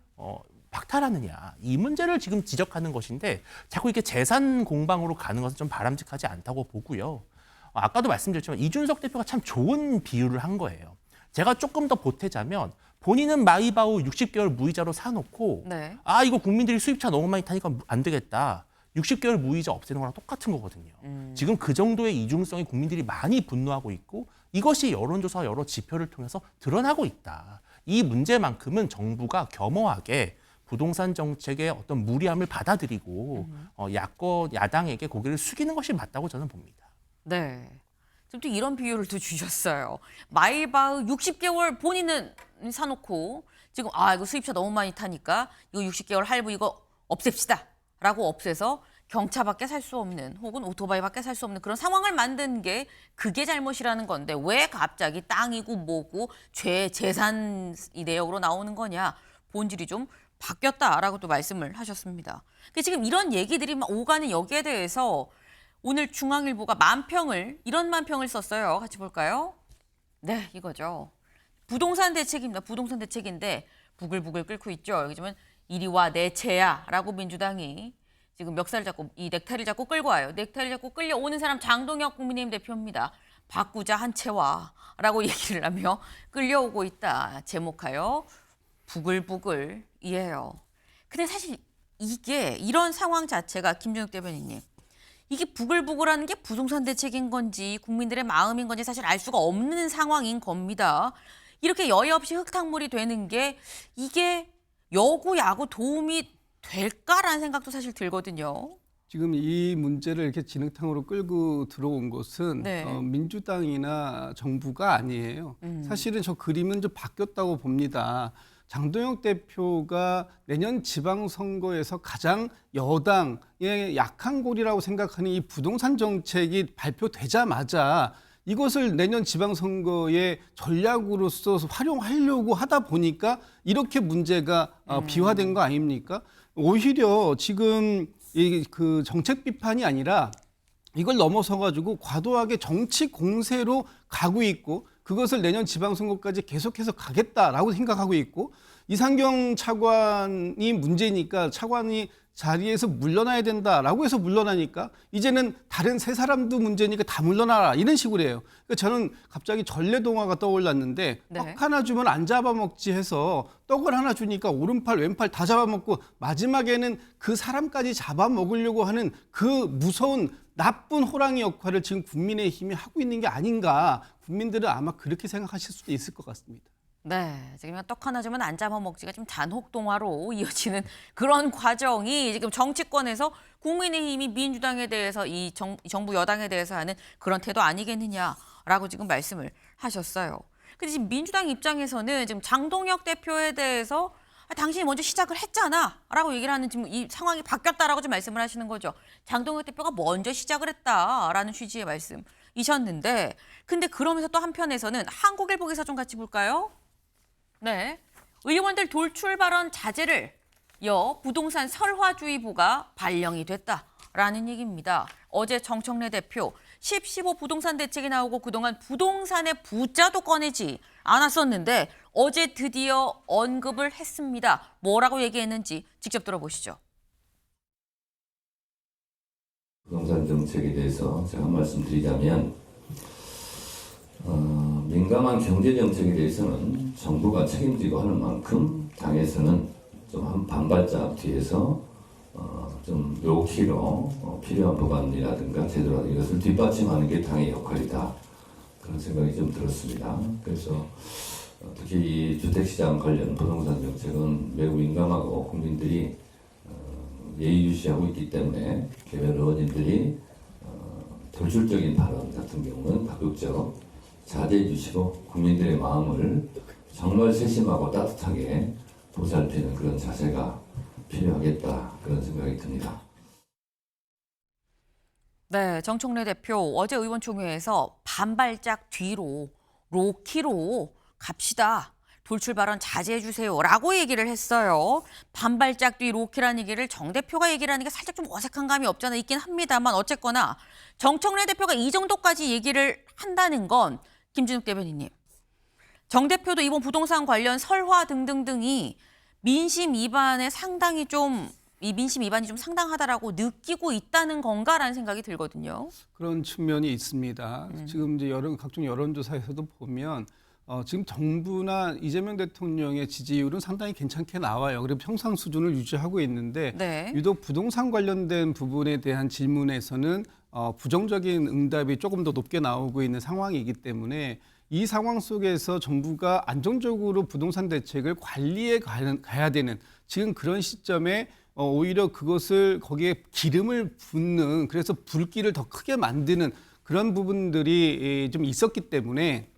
D: 박탈하느냐 이 문제를 지금 지적하는 것인데 자꾸 이렇게 재산 공방으로 가는 것은 좀 바람직하지 않다고 보고요. 아까도 말씀드렸지만 이준석 대표가 참 좋은 비유를 한 거예요. 제가 조금 더 보태자면 본인은 마이바우 60개월 무이자로 사놓고
A: 네.
D: 이거 국민들이 수입차 너무 많이 타니까 안 되겠다. 60개월 무이자 없애는 거랑 똑같은 거거든요. 지금 그 정도의 이중성이 국민들이 많이 분노하고 있고 이것이 여론조사 여러 지표를 통해서 드러나고 있다. 이 문제만큼은 정부가 겸허하게 부동산 정책의 어떤 무리함을 받아들이고 야당에게 고개를 숙이는 것이 맞다고 저는 봅니다.
A: 네. 지금 또 이런 비유를 또 주셨어요. 마이바흐 60개월 본인은 사놓고 지금 이거 수입차 너무 많이 타니까 이거 60개월 할부 이거 없앱시다 라고 없애서 경차밖에 살 수 없는 혹은 오토바이밖에 살 수 없는 그런 상황을 만든 게 그게 잘못이라는 건데 왜 갑자기 땅이고 뭐고 재산 이 내역으로 나오는 거냐. 본질이 좀 바뀌었다라고 또 말씀을 하셨습니다. 지금 이런 얘기들이 막 오가는 여기에 대해서 오늘 중앙일보가 이런 만평을 썼어요. 같이 볼까요? 네, 이거죠. 부동산 대책입니다. 부동산 대책인데 부글부글 끓고 있죠. 여기 보면 이리 와 내 채야 라고 민주당이 지금 멱살을 잡고 이 넥타이를 잡고 끌고 와요. 넥타이를 잡고 끌려오는 사람 장동혁 국민의힘 대표입니다. 바꾸자 한 채와 라고 얘기를 하며 끌려오고 있다. 제목하여 부글부글이에요. 근데 사실 이런 상황 자체가 김준욱 대변인님 이게 부글부글하는 게 부동산 대책인 건지 국민들의 마음인 건지 사실 알 수가 없는 상황인 겁니다. 이렇게 여야 없이 흙탕물이 되는 게 이게 여고 야구 도움이 될까라는 생각도 사실 들거든요.
E: 지금 이 문제를 이렇게 진흙탕으로 끌고 들어온 것은
A: 네.
E: 민주당이나 정부가 아니에요. 사실은 저 그림은 좀 바뀌었다고 봅니다. 장동혁 대표가 내년 지방선거에서 가장 여당의 약한 골이라고 생각하는 이 부동산 정책이 발표되자마자 이것을 내년 지방선거의 전략으로서 활용하려고 하다 보니까 이렇게 문제가 비화된 거 아닙니까? 오히려 지금 그 정책 비판이 아니라 이걸 넘어서 가지고 과도하게 정치 공세로 가고 있고 그것을 내년 지방선거까지 계속해서 가겠다라고 생각하고 있고 이상경 차관이 문제니까 차관이 자리에서 물러나야 된다라고 해서 물러나니까 이제는 다른 세 사람도 문제니까 다 물러나라 이런 식으로 해요. 그러니까 저는 갑자기 전래동화가 떠올랐는데
A: 네.
E: 떡 하나 주면 안 잡아먹지 해서 떡을 하나 주니까 오른팔 왼팔 다 잡아먹고 마지막에는 그 사람까지 잡아먹으려고 하는 그 무서운 나쁜 호랑이 역할을 지금 국민의힘이 하고 있는 게 아닌가. 국민들은 아마 그렇게 생각하실 수도 있을 것 같습니다.
A: 네, 지금 떡 하나 주면 안 잡아먹지가 좀 잔혹동화로 이어지는 그런 과정이 지금 정치권에서 국민의힘이 민주당에 대해서 이 정부 여당에 대해서 하는 그런 태도 아니겠느냐라고 지금 말씀을 하셨어요. 근데 지금 민주당 입장에서는 지금 장동혁 대표에 대해서 당신이 먼저 시작을 했잖아라고 얘기를 하는 지금 이 상황이 바뀌었다라고 좀 말씀을 하시는 거죠. 장동혁 대표가 먼저 시작을 했다라는 취지의 말씀이셨는데, 근데 그러면서 또 한편에서는 한국일보 기사 좀 같이 볼까요? 네, 의원들 돌출 발언 자제를 부동산 설화주의보가 발령이 됐다라는 얘기입니다. 어제 정청래 대표 10, 15 부동산 대책이 나오고 그동안 부동산의 부자도 꺼내지 않았었는데 어제 드디어 언급을 했습니다. 뭐라고 얘기했는지 직접 들어보시죠.
F: 부동산 정책에 대해서 제가 한 말씀 드리자면 민감한 경제 정책에 대해서는 정부가 책임지고 하는 만큼 당에서는 좀 한 반발짝 뒤에서 좀 로키로 필요한 법안이라든가 제도라든가 이것을 뒷받침하는 게 당의 역할이다. 그런 생각이 좀 들었습니다. 그래서 특히 이 주택시장 관련 부동산 정책은 매우 민감하고 국민들이 예의주시하고 있기 때문에 개별 의원님들이 돌출적인 발언 같은 경우는 적극적 자제해 주시고 국민들의 마음을 정말 세심하고 따뜻하게 보살피는 그런 자세가 필요하겠다 그런 생각이 듭니다.
A: 네, 정청래 대표 어제 의원총회에서 반발짝 뒤로 로키로 갑시다. 돌출 발언 자제해 주세요라고 얘기를 했어요. 반발짝 뒤 로키라는 얘기를 정 대표가 얘기를 하는 게 살짝 좀 어색한 감이 없잖아 있긴 합니다만 어쨌거나 정청래 대표가 이 정도까지 얘기를 한다는 건 김진욱 대변인님. 정 대표도 이번 부동산 관련 설화 등등등이 민심 위반에 상당히 이 민심 위반이 좀 상당하다라고 느끼고 있다는 건가라는 생각이 들거든요.
E: 그런 측면이 있습니다. 지금 이제 각종 여론조사에서도 보면 지금 정부나 이재명 대통령의 지지율은 상당히 괜찮게 나와요. 그리고 평상 수준을 유지하고 있는데
A: 네.
E: 유독 부동산 관련된 부분에 대한 질문에서는 부정적인 응답이 조금 더 높게 나오고 있는 상황이기 때문에 이 상황 속에서 정부가 안정적으로 부동산 대책을 관리해 가야 되는 지금 그런 시점에 오히려 그것을 거기에 기름을 붓는 그래서 불길을 더 크게 만드는 그런 부분들이 좀 있었기 때문에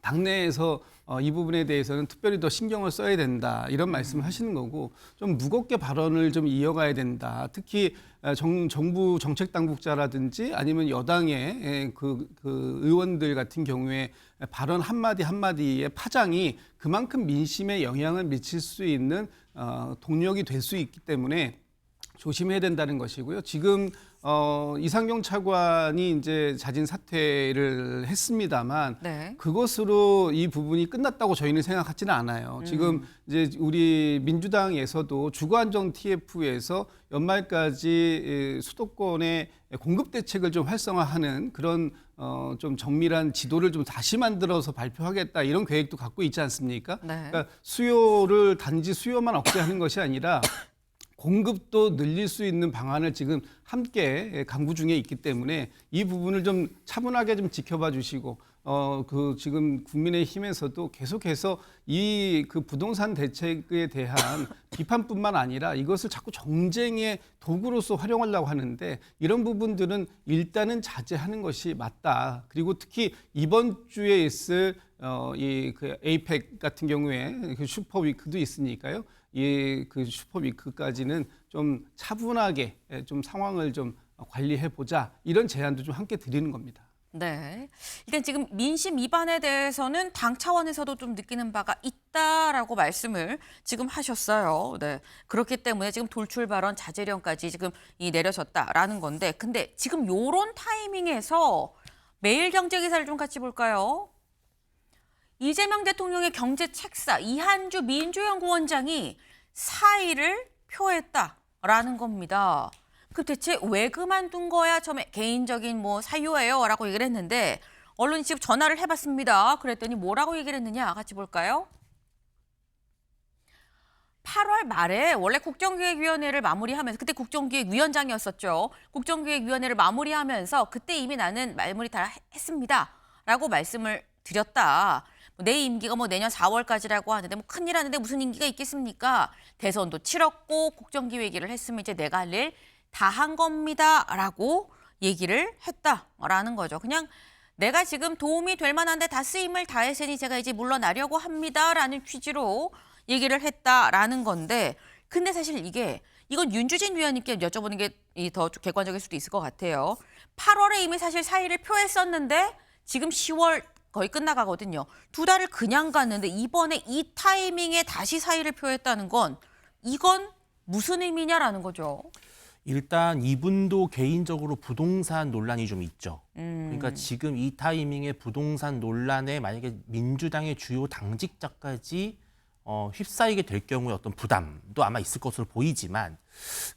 E: 당내에서 이 부분에 대해서는 특별히 더 신경을 써야 된다 이런 말씀을 하시는 거고 좀 무겁게 발언을 좀 이어가야 된다. 특히 정부 정책 당국자라든지 아니면 여당의 그 의원들 같은 경우에 발언 한마디 한마디의 파장이 그만큼 민심에 영향을 미칠 수 있는 동력이 될 수 있기 때문에 조심해야 된다는 것이고요. 지금 이상경 차관이 이제 자진 사퇴를 했습니다만
A: 네.
E: 그것으로 이 부분이 끝났다고 저희는 생각하지는 않아요. 지금 이제 우리 민주당에서도 주거안정 TF에서 연말까지 수도권의 공급 대책을 좀 활성화하는 그런 좀 정밀한 지도를 좀 다시 만들어서 발표하겠다 이런 계획도 갖고 있지 않습니까?
A: 네.
E: 그러니까 수요를 단지 수요만 억제하는 것이 아니라 공급도 늘릴 수 있는 방안을 지금 함께 강구 중에 있기 때문에 이 부분을 좀 차분하게 좀 지켜봐 주시고 지금 국민의힘에서도 계속해서 이 그 부동산 대책에 대한 비판뿐만 아니라 이것을 자꾸 정쟁의 도구로서 활용하려고 하는데 이런 부분들은 일단은 자제하는 것이 맞다. 그리고 특히 이번 주에 있을 그 에이펙 같은 경우에 그 슈퍼위크도 있으니까요. 그 슈퍼위크까지는 좀 차분하게 좀 상황을 좀 관리해 보자 이런 제안도 좀 함께 드리는 겁니다.
A: 네. 일단 지금 민심 위반에 대해서는 당 차원에서도 좀 느끼는 바가 있다라고 말씀을 지금 하셨어요. 네. 그렇기 때문에 지금 돌출 발언 자제령까지 지금 내려졌다라는 건데, 근데 지금 요런 타이밍에서 매일경제 기사를 좀 같이 볼까요? 이재명 대통령의 경제 책사 이한주 민주연구원장이 사의를 표했다라는 겁니다. 그 대체 왜 그만둔 거야? 처음에 개인적인 사유예요라고 얘기를 했는데 언론이 지금 전화를 해봤습니다. 그랬더니 뭐라고 얘기를 했느냐 같이 볼까요? 8월 말에 원래 국정기획위원회를 마무리하면서 그때 국정기획위원장이었었죠. 국정기획위원회를 마무리하면서 그때 이미 나는 마무리 다 했습니다. 라고 말씀을 드렸다. 내 임기가 내년 4월까지라고 하는데 큰일 하는데 무슨 임기가 있겠습니까? 대선도 치렀고 국정기획위를 했으면 이제 내가 할 일 다 한 겁니다. 라고 얘기를 했다라는 거죠. 그냥 내가 지금 도움이 될 만한데 다 쓰임을 다했으니 제가 이제 물러나려고 합니다. 라는 취지로 얘기를 했다라는 건데 근데 사실 이건 윤주진 위원님께 여쭤보는 게 더 객관적일 수도 있을 것 같아요. 8월에 이미 사실 사의를 표했었는데 지금 10월 거의 끝나가거든요. 2달을 그냥 갔는데 이번에 이 타이밍에 다시 사의를 표했다는 건 이건 무슨 의미냐라는 거죠.
D: 일단 이분도 개인적으로 부동산 논란이 좀 있죠. 그러니까 지금 이 타이밍에 부동산 논란에 만약에 민주당의 주요 당직자까지 휩싸이게 될 경우에 어떤 부담도 아마 있을 것으로 보이지만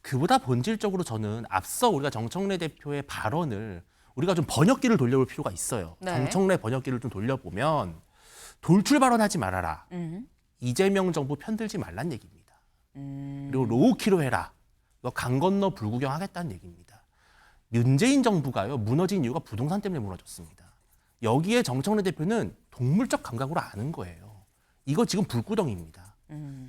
D: 그보다 본질적으로 저는 앞서 우리가 정청래 대표의 발언을 우리가 좀 번역기를 돌려볼 필요가 있어요.
A: 네.
D: 정청래 번역기를 좀 돌려보면 돌출 발언하지 말아라. 이재명 정부 편들지 말란 얘기입니다. 그리고 로우키로 해라. 너 강 건너 불구경하겠다는 얘기입니다. 문재인 정부가요. 무너진 이유가 부동산 때문에 무너졌습니다. 여기에 정청래 대표는 동물적 감각으로 아는 거예요. 이거 지금 불구덩이입니다.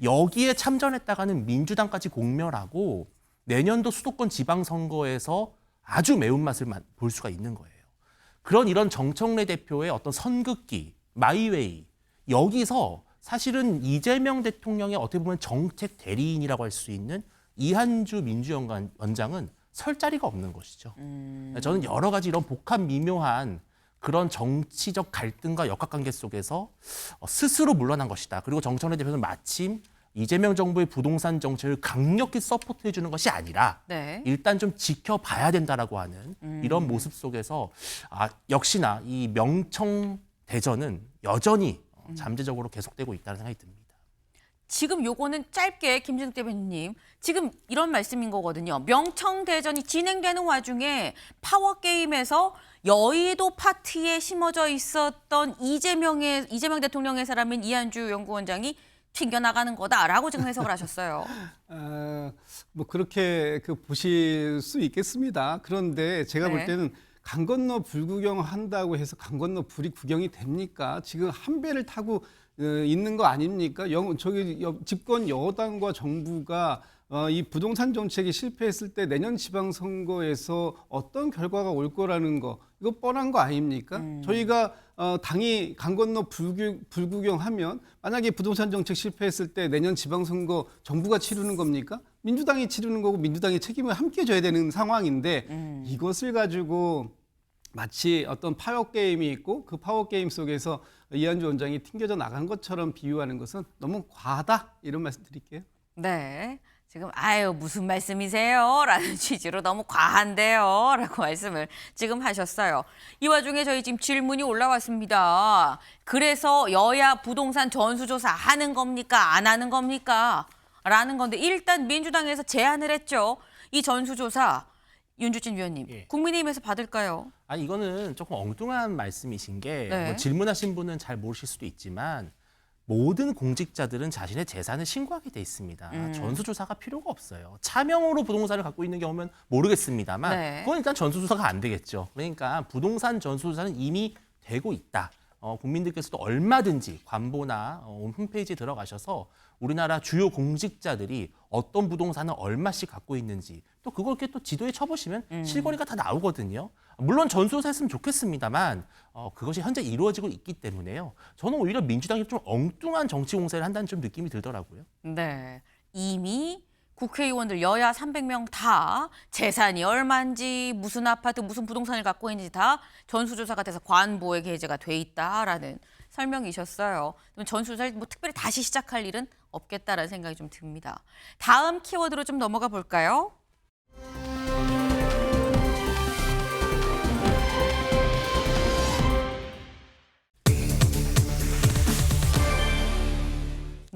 D: 여기에 참전했다가는 민주당까지 공멸하고 내년도 수도권 지방선거에서 아주 매운맛을 볼 수가 있는 거예요. 이런 정청래 대표의 어떤 선긋기, 마이웨이 여기서 사실은 이재명 대통령의 어떻게 보면 정책 대리인이라고 할 수 있는 이한주 민주연구원장은 설 자리가 없는 것이죠. 저는 여러 가지 이런 복합 미묘한 그런 정치적 갈등과 역학관계 속에서 스스로 물러난 것이다. 그리고 정청래 대표는 마침 이재명 정부의 부동산 정책을 강력히 서포트해 주는 것이 아니라
A: 네.
D: 일단 좀 지켜봐야 된다라고 하는 이런 모습 속에서 역시나 이 명청 대전은 여전히 잠재적으로 계속되고 있다는 생각이 듭니다.
A: 지금 요거는 짧게 김진욱 대변인님 지금 이런 말씀인 거거든요. 명청대전이 진행되는 와중에 파워게임에서 여의도 파티에 심어져 있었던 이재명 대통령의 사람인 이한주 연구원장이 튕겨나가는 거다라고 지금 해석을 하셨어요.
E: 그렇게 보실 수 있겠습니다. 그런데 제가
A: 네.
E: 볼 때는 강 건너 불구경 한다고 해서 강 건너 불이 구경이 됩니까? 지금 한 배를 타고 있는 거 아닙니까? 집권 여당과 정부가 이 부동산 정책이 실패했을 때 내년 지방선거에서 어떤 결과가 올 거라는 거 이거 뻔한 거 아닙니까? 저희가 당이 강 건너 불구경하면 만약에 부동산 정책 실패했을 때 내년 지방선거 정부가 치르는 겁니까? 민주당이 치르는 거고 민주당의 책임을 함께 져야 되는 상황인데 이것을 가지고 마치 어떤 파워게임이 있고 그 파워게임 속에서 이한주 원장이 튕겨져 나간 것처럼 비유하는 것은 너무 과하다 이런 말씀 드릴게요.
A: 네. 지금 무슨 말씀이세요? 라는 취지로 너무 과한데요? 라고 말씀을 지금 하셨어요. 이 와중에 저희 지금 질문이 올라왔습니다. 그래서 여야 부동산 전수조사 하는 겁니까? 안 하는 겁니까? 라는 건데 일단 민주당에서 제안을 했죠. 이 전수조사 윤주진 위원님,
D: 예.
A: 국민의힘에서 받을까요?
D: 이거는 조금 엉뚱한 말씀이신 게
A: 네.
D: 질문하신 분은 잘 모르실 수도 있지만 모든 공직자들은 자신의 재산을 신고하게 돼 있습니다. 전수조사가 필요가 없어요. 차명으로 부동산을 갖고 있는 경우면 모르겠습니다만
A: 네.
D: 그건 일단 전수조사가 안 되겠죠. 그러니까 부동산 전수조사는 이미 되고 있다. 국민들께서도 얼마든지 관보나 홈페이지에 들어가셔서 우리나라 주요 공직자들이 어떤 부동산을 얼마씩 갖고 있는지 또 그걸 이렇게 또 지도에 쳐보시면 실거래가 다 나오거든요. 물론 전수조사 했으면 좋겠습니다만 그것이 현재 이루어지고 있기 때문에요. 저는 오히려 민주당이 좀 엉뚱한 정치 공세를 한다는 좀 느낌이 들더라고요.
A: 네. 이미 국회의원들 여야 300명 다 재산이 얼마인지 무슨 아파트 무슨 부동산을 갖고 있는지 다 전수조사가 돼서 관보에 게재가 돼 있다라는 설명이셨어요. 전수조사를 특별히 다시 시작할 일은 없겠다라는 생각이 좀 듭니다. 다음 키워드로 좀 넘어가 볼까요?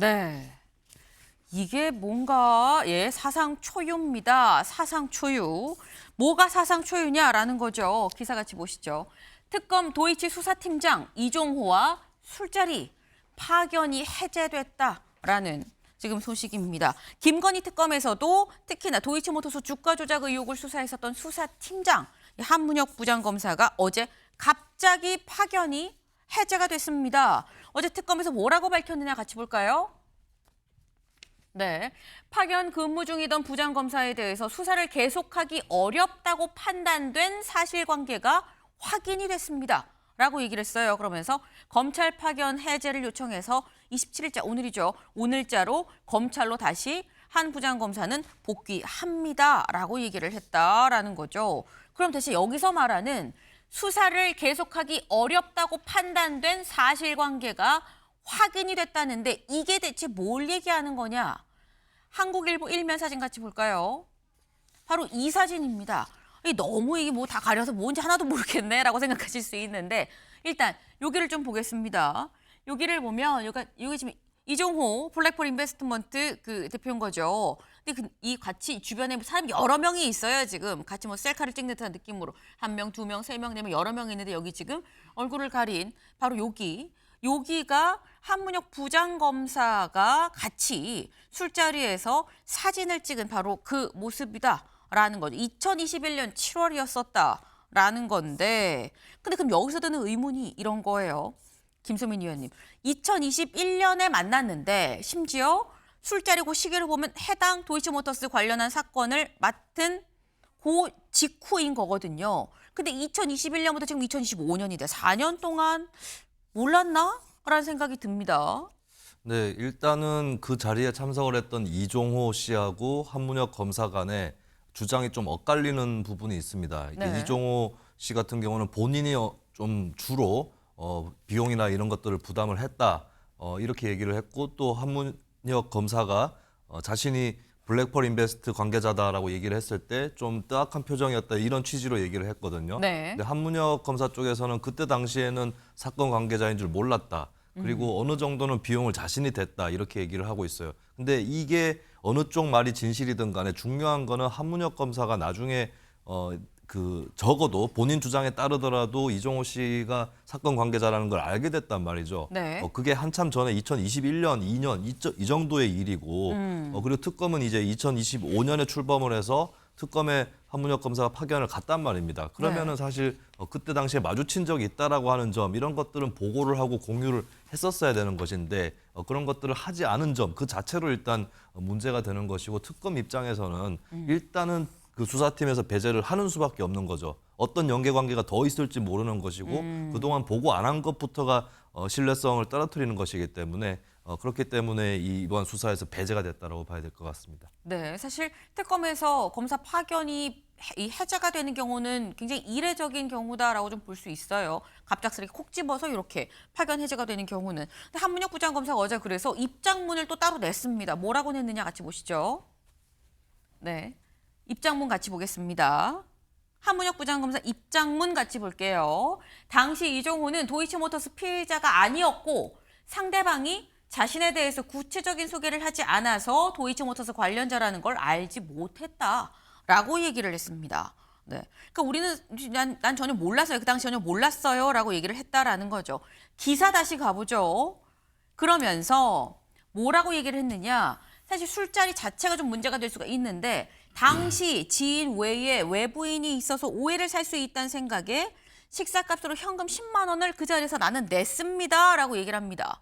A: 네. 이게 뭔가 사상 초유입니다. 사상 초유. 뭐가 사상 초유냐라는 거죠. 기사 같이 보시죠. 특검 도이치 수사팀장 이종호와 술자리 파견이 해제됐다라는 지금 소식입니다. 김건희 특검에서도 특히나 도이치모터스 주가 조작 의혹을 수사했었던 수사팀장 한문혁 부장검사가 어제 갑자기 파견이 해제가 됐습니다. 어제 특검에서 뭐라고 밝혔느냐 같이 볼까요? 네, 파견 근무 중이던 부장검사에 대해서 수사를 계속하기 어렵다고 판단된 사실관계가 확인이 됐습니다. 라고 얘기를 했어요. 그러면서 검찰 파견 해제를 요청해서 27일자, 오늘이죠. 오늘자로 검찰로 다시 한 부장검사는 복귀합니다. 라고 얘기를 했다라는 거죠. 그럼 대체 여기서 말하는 수사를 계속하기 어렵다고 판단된 사실관계가 확인이 됐다는데 이게 대체 뭘 얘기하는 거냐? 한국일보 일면 사진 같이 볼까요? 바로 이 사진입니다. 너무 이게 뭐 다 가려서 뭔지 하나도 모르겠네라고 생각하실 수 있는데 일단 여기를 좀 보겠습니다. 여기를 보면 여기 지금 이종호 블랙펄 인베스트먼트 그 대표인 거죠. 근데 이 같이 주변에 사람이 여러 명이 있어요. 지금 같이 뭐 셀카를 찍는 듯한 느낌으로 1명, 2명, 3명, 4명 여러 명이 있는데 여기 지금 얼굴을 가린 바로 여기가 한문혁 부장검사가 같이 술자리에서 사진을 찍은 바로 그 모습이다라는 거죠. 2021년 7월이었었다라는 건데 근데 그럼 여기서 드는 의문이 이런 거예요. 김소민 의원님, 2021년에 만났는데 심지어 술자리고 시기를 보면 해당 도이치모터스 관련한 사건을 맡은 그 직후인 거거든요. 근데 2021년부터 지금 2025년이 돼 4년 동안 몰랐나? 라는 생각이 듭니다.
G: 네, 일단은 그 자리에 참석을 했던 이종호 씨하고 한문혁 검사 간에 주장이 좀 엇갈리는 부분이 있습니다.
A: 네.
G: 이종호 씨 같은 경우는 본인이 좀 주로 비용이나 이런 것들을 부담을 했다 이렇게 얘기를 했고 또 한문혁 검사가 자신이 블랙펄 인베스트 관계자다라고 얘기를 했을 때 좀 뜨악한 표정이었다 이런 취지로 얘기를 했거든요.
A: 네.
G: 근데 한문혁 검사 쪽에서는 그때 당시에는 사건 관계자인 줄 몰랐다. 그리고 어느 정도는 비용을 자신이 댔다 이렇게 얘기를 하고 있어요. 근데 이게 어느 쪽 말이 진실이든 간에 중요한 거는 한문혁 검사가 나중에 적어도 본인 주장에 따르더라도 이종호 씨가 사건 관계자라는 걸 알게 됐단 말이죠.
A: 네.
G: 그게 한참 전에 2021년, 2년 이 정도의 일이고 그리고 특검은 이제 2025년에 출범을 해서 특검에 한문혁 검사가 파견을 갔단 말입니다. 그러면은 사실 그때 당시에 마주친 적이 있다라고 하는 점 이런 것들은 보고를 하고 공유를 했었어야 되는 것인데 그런 것들을 하지 않은 점 그 자체로 일단 문제가 되는 것이고 특검 입장에서는 일단은 그 수사팀에서 배제를 하는 수밖에 없는 거죠. 어떤 연계관계가 더 있을지 모르는 것이고 그동안 보고 안 한 것부터가 신뢰성을 떨어뜨리는 것이기 때문에 그렇기 때문에 이번 수사에서 배제가 됐다고 봐야 될 것 같습니다.
A: 네, 사실 특검에서 검사 파견이 이 해제가 되는 경우는 굉장히 이례적인 경우다라고 좀 볼 수 있어요. 갑작스럽게 콕 집어서 이렇게 파견 해제가 되는 경우는. 근데 한문혁 부장검사가 어제 그래서 입장문을 또 따로 냈습니다. 뭐라고 냈느냐 같이 보시죠. 네, 입장문 같이 보겠습니다. 한문혁 부장검사 입장문 같이 볼게요. 당시 이종호는 도이치모터스 피의자가 아니었고 상대방이 자신에 대해서 구체적인 소개를 하지 않아서 도이치모터스 관련자라는 걸 알지 못했다라고 얘기를 했습니다. 네, 그러니까 우리는 난 전혀 몰랐어요. 그 당시 전혀 몰랐어요라고 얘기를 했다라는 거죠. 기사 다시 가보죠. 그러면서 뭐라고 얘기를 했느냐? 사실 술자리 자체가 좀 문제가 될 수가 있는데 당시 지인 외에 외부인이 있어서 오해를 살 수 있다는 생각에 식사값으로 현금 10만 원을 그 자리에서 나는 냈습니다라고 얘기를 합니다.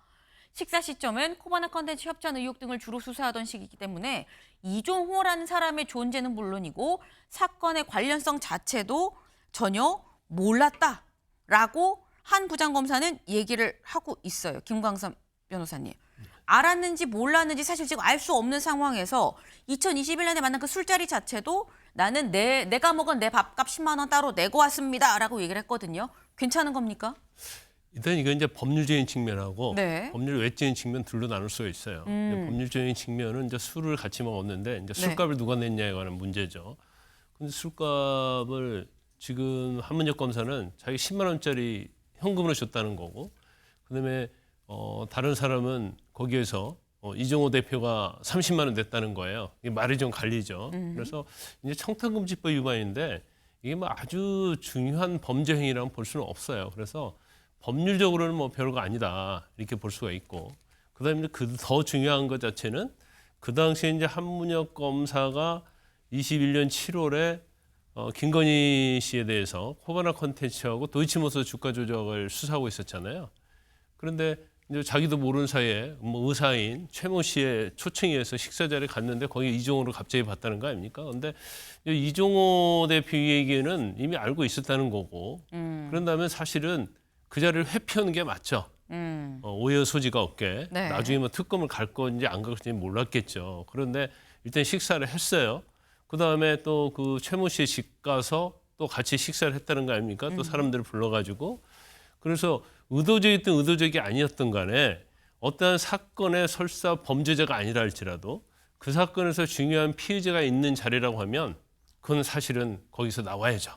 A: 식사 시점엔 코바나 컨텐츠 협찬 의혹 등을 주로 수사하던 시기이기 때문에 이종호라는 사람의 존재는 물론이고 사건의 관련성 자체도 전혀 몰랐다라고 한 부장검사는 얘기를 하고 있어요. 김광삼 변호사님. 알았는지 몰랐는지 사실 지금 알 수 없는 상황에서 2021년에 만난 그 술자리 자체도 나는 내가 먹은 내 밥값 10만 원 따로 내고 왔습니다라고 얘기를 했거든요. 괜찮은 겁니까?
H: 일단 이건 이제 법률적인 측면하고
A: 네.
H: 법률 외적인 측면 둘로 나눌 수가 있어요. 이제 법률적인 측면은 이제 술을 같이 먹었는데 이제 술값을 누가 냈냐에 관한 문제죠. 근데 술값을 지금 한문혁 검사는 자기 10만 원짜리 현금으로 줬다는 거고, 그다음에 다른 사람은 거기에서 이종호 대표가 30만 원 냈다는 거예요. 이게 말이 좀 갈리죠. 그래서 이제 청탁금지법 위반인데 이게 뭐 아주 중요한 범죄 행위라고 볼 수는 없어요. 그래서 법률적으로는 뭐 별거 아니다 이렇게 볼 수가 있고, 그다음에 그 더 중요한 것 자체는 그 당시에 이제 한문혁 검사가 21년 7월에 김건희 씨에 대해서 코바나 컨텐츠하고 도이치모터 주가 조작을 수사하고 있었잖아요. 그런데 이제 자기도 모르는 사이에 뭐 의사인 최모 씨의 초청에 의해서 식사 자리에 갔는데 거기 이종호를 갑자기 봤다는 거 아닙니까? 그런데 이종호 대표에게는 이미 알고 있었다는 거고, 그런다면 사실은 그 자리를 회피하는 게 맞죠. 오해 소지가 없게.
A: 네.
H: 나중에 뭐 특검을 갈 건지 안 갈 건지 몰랐겠죠. 그런데 일단 식사를 했어요. 그다음에 또 그 최모 씨의 집 가서 또 같이 식사를 했다는 거 아닙니까? 또 사람들을 불러가지고. 그래서 의도적이든 의도적이 아니었던 간에 어떠한 사건의 설사 범죄자가 아니라 할지라도 그 사건에서 중요한 피의자가 있는 자리라고 하면 그건 사실은 거기서 나와야죠.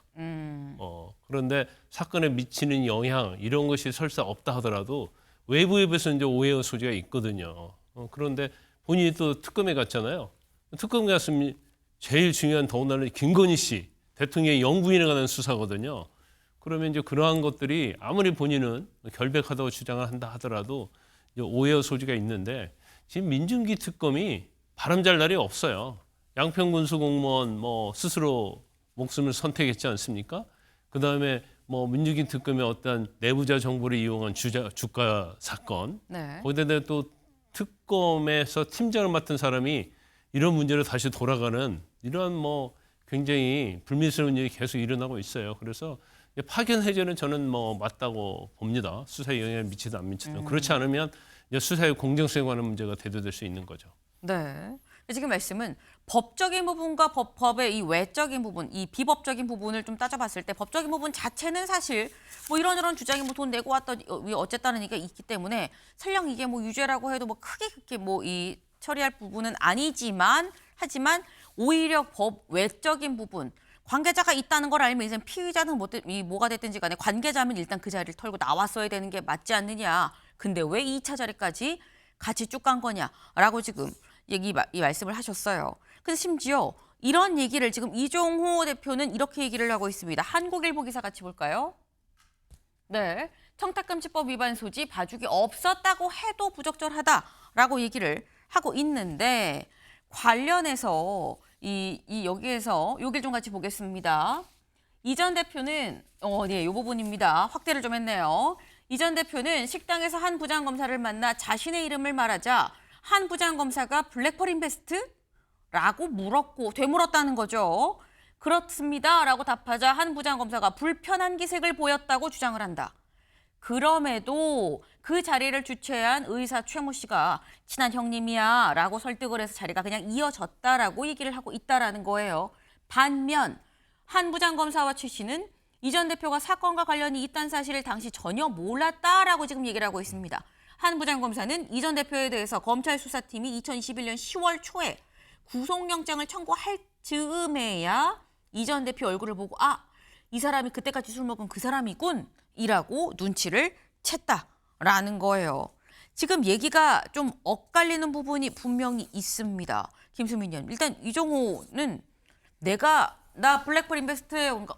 H: 그런데 사건에 미치는 영향 이런 것이 설사 없다 하더라도 외부에 비해서 이제 오해의 소지가 있거든요. 그런데 본인이 또 특검에 갔잖아요. 특검에 갔으면 제일 중요한 더군다나 김건희 씨 대통령의 영부인에 관한 수사거든요. 그러면 이제 그러한 것들이 아무리 본인은 결백하다고 주장을 한다 하더라도 오해의 소지가 있는데 지금 민중기 특검이 바람잘 날이 없어요. 양평군수 공무원 뭐 스스로 목숨을 선택했지 않습니까? 그 다음에 뭐 민중기 특검의 어떤 내부자 정보를 이용한 주가 사건,
A: 네.
H: 거기다 또 특검에서 팀장을 맡은 사람이 이런 문제로 다시 돌아가는 이런 뭐 굉장히 불미스러운 일이 계속 일어나고 있어요. 그래서 파견 해제는 저는 뭐 맞다고 봅니다. 수사에 영향을 미치든 안 미치든. 그렇지 않으면 이제 수사의 공정성에 관한 문제가 대두될 수 있는 거죠.
A: 네. 지금 말씀은 법적인 부분과 법의 이 외적인 부분, 이 비법적인 부분을 좀 따져봤을 때 법적인 부분 자체는 사실 뭐 이런저런 주장이 뭐 돈 내고 왔더니 어쨌다는 얘기가 있기 때문에 설령 이게 뭐 유죄라고 해도 뭐 크게 그렇게 뭐 이 처리할 부분은 아니지만 하지만 오히려 법 외적인 부분 관계자가 있다는 걸 알면 이제 피의자는 뭐가 됐든지 간에 관계자면 일단 그 자리를 털고 나왔어야 되는 게 맞지 않느냐. 근데 왜 2차 자리까지 같이 쭉 간 거냐라고 지금 이 말씀을 하셨어요. 근데 심지어 이런 얘기를 지금 이종호 대표는 이렇게 얘기를 하고 있습니다. 한국일보 기사 같이 볼까요? 네, 청탁금지법 위반 소지 봐주기 없었다고 해도 부적절하다라고 얘기를 하고 있는데 관련해서 여기에서 여길 좀 같이 보겠습니다. 이 전 대표는 네, 이 부분입니다. 확대를 좀 했네요. 이 전 대표는 식당에서 한 부장검사를 만나 자신의 이름을 말하자 한 부장검사가 블랙펄 인베스트라고 되물었다는 거죠. 그렇습니다라고 답하자 한 부장검사가 불편한 기색을 보였다고 주장을 한다. 그럼에도 그 자리를 주최한 의사 최모 씨가 친한 형님이야 라고 설득을 해서 자리가 그냥 이어졌다라고 얘기를 하고 있다라는 거예요. 반면 한 부장검사와 최 씨는 이 전 대표가 사건과 관련이 있다는 사실을 당시 전혀 몰랐다라고 지금 얘기를 하고 있습니다. 한 부장검사는 이 전 대표에 대해서 검찰 수사팀이 2021년 10월 초에 구속영장을 청구할 즈음에야 이 전 대표 얼굴을 보고 이 사람이 그때까지 술 먹은 그 사람이군 이라고 눈치를 챘다라는 거예요. 지금 얘기가 좀 엇갈리는 부분이 분명히 있습니다. 김수민 의원, 일단 이종호는 나 블랙펄 인베스트에 오니까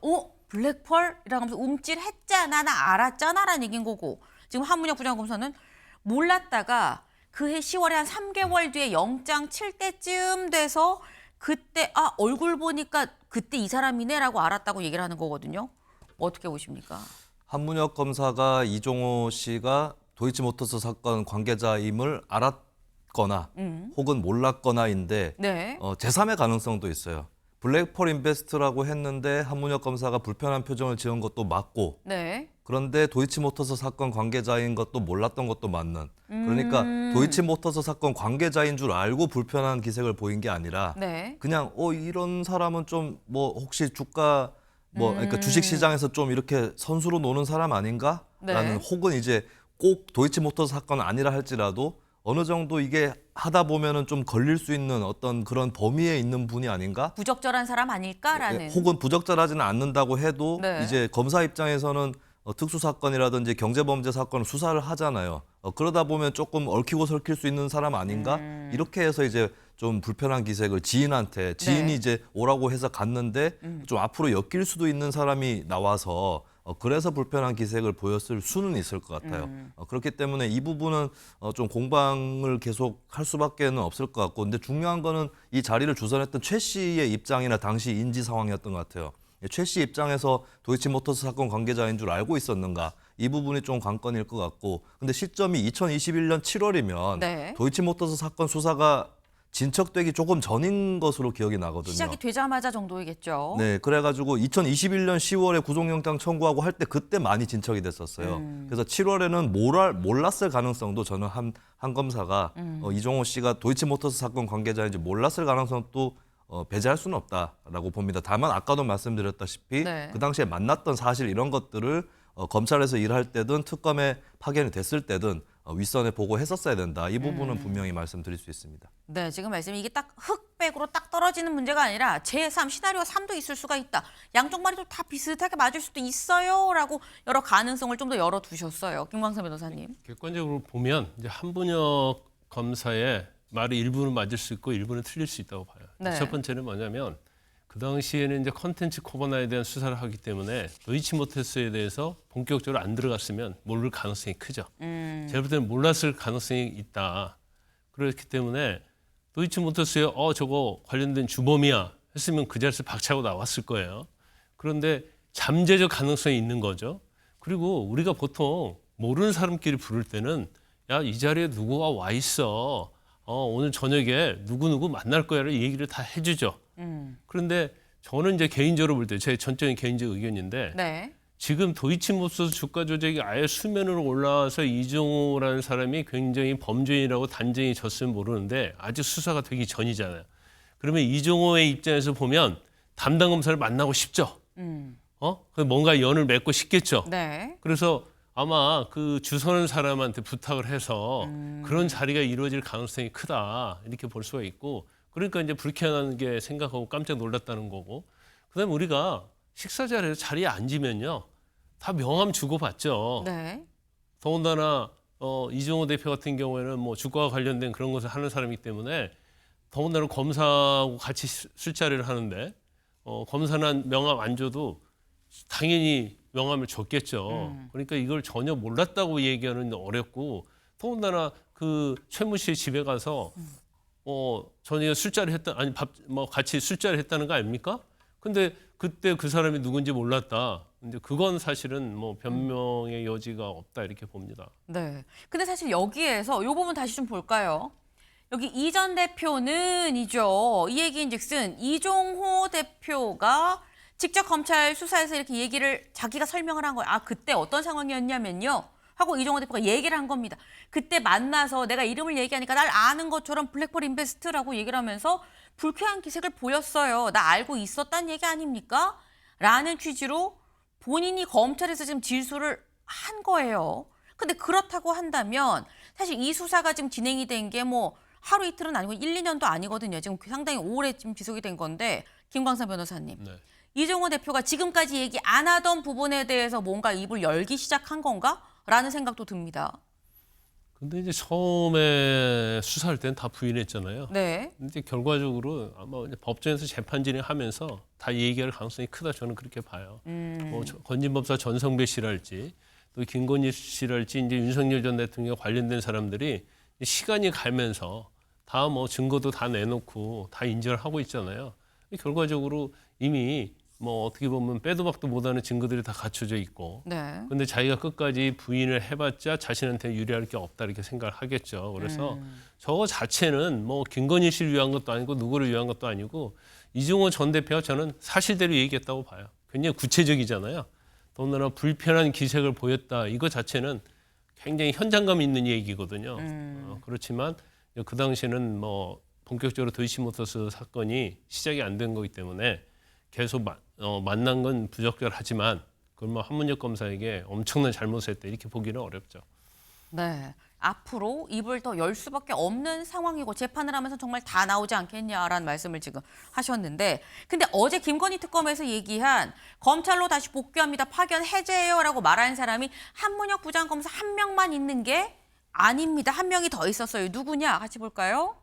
A: 블랙펄이라고 하면서 움찔했잖아, 나 알았잖아라는 얘기인 거고 지금 한문혁 부장검사는 몰랐다가 그해 10월에 한 3개월 뒤에 영장 칠 때쯤 돼서 그때 얼굴 보니까 그때 이 사람이네라고 알았다고 얘기를 하는 거거든요. 어떻게 보십니까?
G: 한문혁 검사가 이종호 씨가 도이치모터스 사건 관계자임을 알았거나 혹은 몰랐거나인데
A: 네.
G: 제3의 가능성도 있어요. 블랙펄 인베스트라고 했는데 한문혁 검사가 불편한 표정을 지은 것도 맞고
A: 네.
G: 그런데 도이치모터스 사건 관계자인 것도 몰랐던 것도 맞는. 그러니까 도이치모터스 사건 관계자인 줄 알고 불편한 기색을 보인 게 아니라
A: 네.
G: 그냥 이런 사람은 좀 뭐 혹시 주가 그러니까 주식 시장에서 좀 이렇게 선수로 노는 사람 아닌가? 라는 혹은 이제 꼭 도이치모터스 사건은 아니라 할지라도 어느 정도 이게 하다 보면은 좀 걸릴 수 있는 어떤 그런 범위에 있는 분이 아닌가?
A: 부적절한 사람 아닐까라는.
G: 혹은 부적절하지는 않는다고 해도
A: 네.
G: 이제 검사 입장에서는 특수 사건이라든지 경제범죄 사건을 수사를 하잖아요. 그러다 보면 조금 얽히고 설킬 수 있는 사람 아닌가? 이렇게 해서 이제 좀 불편한 기색을 지인한테 지인이
A: 네.
G: 이제 오라고 해서 갔는데 좀 앞으로 엮일 수도 있는 사람이 나와서 그래서 불편한 기색을 보였을 수는 있을 것 같아요. 그렇기 때문에 이 부분은 좀 공방을 계속 할 수밖에는 없을 것 같고, 근데 중요한 거는 이 자리를 주선했던 최 씨의 입장이나 당시 인지 상황이었던 것 같아요. 최 씨 입장에서 도이치모터스 사건 관계자인 줄 알고 있었는가, 이 부분이 좀 관건일 것 같고, 근데 시점이 2021년 7월이면
A: 네.
G: 도이치모터스 사건 수사가 진척되기 조금 전인 것으로 기억이 나거든요.
A: 시작이 되자마자 정도이겠죠.
G: 네, 그래가지고 2021년 10월에 구속영장 청구하고 할 때 그때 많이 진척이 됐었어요. 그래서 7월에는 몰랐을 가능성도 저는 한 검사가 이종호 씨가 도이치모터스 사건 관계자인지 몰랐을 가능성도 배제할 수는 없다라고 봅니다. 다만 아까도 말씀드렸다시피
A: 네.
G: 그 당시에 만났던 사실 이런 것들을 검찰에서 일할 때든 특검에 파견이 됐을 때든 윗선에 보고했었어야 된다. 이 부분은 분명히 말씀드릴 수 있습니다.
A: 네, 지금 말씀이 이게 딱 흑백으로 딱 떨어지는 문제가 아니라 제3 시나리오 3도 있을 수가 있다. 양쪽 말이 다 비슷하게 맞을 수도 있어요라고 여러 가능성을 좀 더 열어두셨어요. 김광선 변호사님.
H: 객관적으로 보면 이제 한분혁 검사의 말이 일부는 맞을 수 있고 일부는 틀릴 수 있다고 봐요.
A: 네.
H: 첫 번째는 뭐냐면 그 당시에는 이제 컨텐츠 코바나에 대한 수사를 하기 때문에 도이치모터스에 대해서 본격적으로 안 들어갔으면 모를 가능성이 크죠. 제가 볼 때는 몰랐을 가능성이 있다. 그렇기 때문에 도이치모터스에 저거 관련된 주범이야 했으면 그 자리에서 박차고 나왔을 거예요. 그런데 잠재적 가능성이 있는 거죠. 그리고 우리가 보통 모르는 사람끼리 부를 때는 야, 이 자리에 누구가 와 있어. 오늘 저녁에 누구누구 만날 거야를 얘기를 다 해주죠. 그런데 저는 이제 개인적으로 볼 때 제 전적인 개인적 의견인데
A: 네.
H: 지금 도이치모터스 주가 조작이 아예 수면으로 올라와서 이종호라는 사람이 굉장히 범죄인이라고 단정히 졌으면 모르는데 아직 수사가 되기 전이잖아요. 그러면 이종호의 입장에서 보면 담당 검사를 만나고 싶죠. 뭔가 연을 맺고 싶겠죠.
A: 네.
H: 그래서 아마 그 주선한 사람한테 부탁을 해서 그런 자리가 이루어질 가능성이 크다 이렇게 볼 수가 있고, 그러니까 이제 불쾌한 게 생각하고 깜짝 놀랐다는 거고, 그다음에 우리가 식사 자리에 앉으면요 다 명함 주고받죠.
A: 네.
H: 더군다나 이종호 대표 같은 경우에는 뭐 주가와 관련된 그런 것을 하는 사람이기 때문에 더군다나 검사하고 같이 술자리를 하는데 검사는 명함 안 줘도 당연히 명함을 줬겠죠. 그러니까 이걸 전혀 몰랐다고 얘기하는 어렵고, 더군다나 그 최무 씨의 집에 가서 저녁에 술자리 했다, 아니 같이 술자리 했다는 거 아닙니까? 근데 그때 그 사람이 누군지 몰랐다. 근데 그건 사실은 뭐 변명의 여지가 없다 이렇게 봅니다.
A: 네. 근데 사실 여기에서 이 부분 다시 좀 볼까요? 여기 이 전 대표는이죠. 이 얘기인즉슨 이종호 대표가 직접 검찰 수사에서 이렇게 얘기를 자기가 설명을 한 거예요. 그때 어떤 상황이었냐면요. 하고 이종호 대표가 얘기를 한 겁니다. 그때 만나서 내가 이름을 얘기하니까 날 아는 것처럼 블랙홀 인베스트라고 얘기를 하면서 불쾌한 기색을 보였어요. 나 알고 있었단 얘기 아닙니까? 라는 취지로 본인이 검찰에서 지금 질수를 한 거예요. 근데 그렇다고 한다면 사실 이 수사가 지금 진행이 된 게 뭐 하루 이틀은 아니고 1, 2년도 아니거든요. 지금 상당히 오래 지금 지속이 된 건데, 김광선 변호사님.
H: 네.
A: 이종호 대표가 지금까지 얘기 안 하던 부분에 대해서 뭔가 입을 열기 시작한 건가? 라는 생각도 듭니다.
H: 근데 이제 처음에 수사할 때는 다 부인했잖아요.
A: 네.
H: 근데 결과적으로 아마 이제 법정에서 재판 진행하면서 다 얘기할 가능성이 크다, 저는 그렇게 봐요. 건진법사 전성배 씨랄지 또 김건희 씨랄지 이제 윤석열 전 대통령 관련된 사람들이 시간이 가면서 다 뭐 증거도 다 내놓고 다 인정을 하고 있잖아요. 결과적으로 이미 뭐 어떻게 보면 빼도 박도 못하는 증거들이 다 갖춰져 있고,
A: 네.
H: 근데 자기가 끝까지 부인을 해봤자 자신한테 유리할 게 없다 이렇게 생각을 하겠죠. 그래서 저거 자체는 뭐 김건희 씨를 위한 것도 아니고 누구를 위한 것도 아니고 이종호 전 대표가 저는 사실대로 얘기했다고 봐요. 굉장히 구체적이잖아요. 더군다나 불편한 기색을 보였다, 이거 자체는 굉장히 현장감 있는 얘기거든요. 그렇지만 그 당시에는 뭐 본격적으로 도이치모터스 사건이 시작이 안 된 거기 때문에 계속 만난 건 부적절하지만 그걸 뭐 한문혁 검사에게 엄청난 잘못을 했다 이렇게 보기는 어렵죠.
A: 네. 앞으로 입을 더 열 수밖에 없는 상황이고 재판을 하면서 정말 다 나오지 않겠냐라는 말씀을 지금 하셨는데, 근데 어제 김건희 특검에서 얘기한 검찰로 다시 복귀합니다, 파견 해제해요라고 말한 사람이 한문혁 부장검사 한 명만 있는 게 아닙니다. 한 명이 더 있었어요. 누구냐? 같이 볼까요?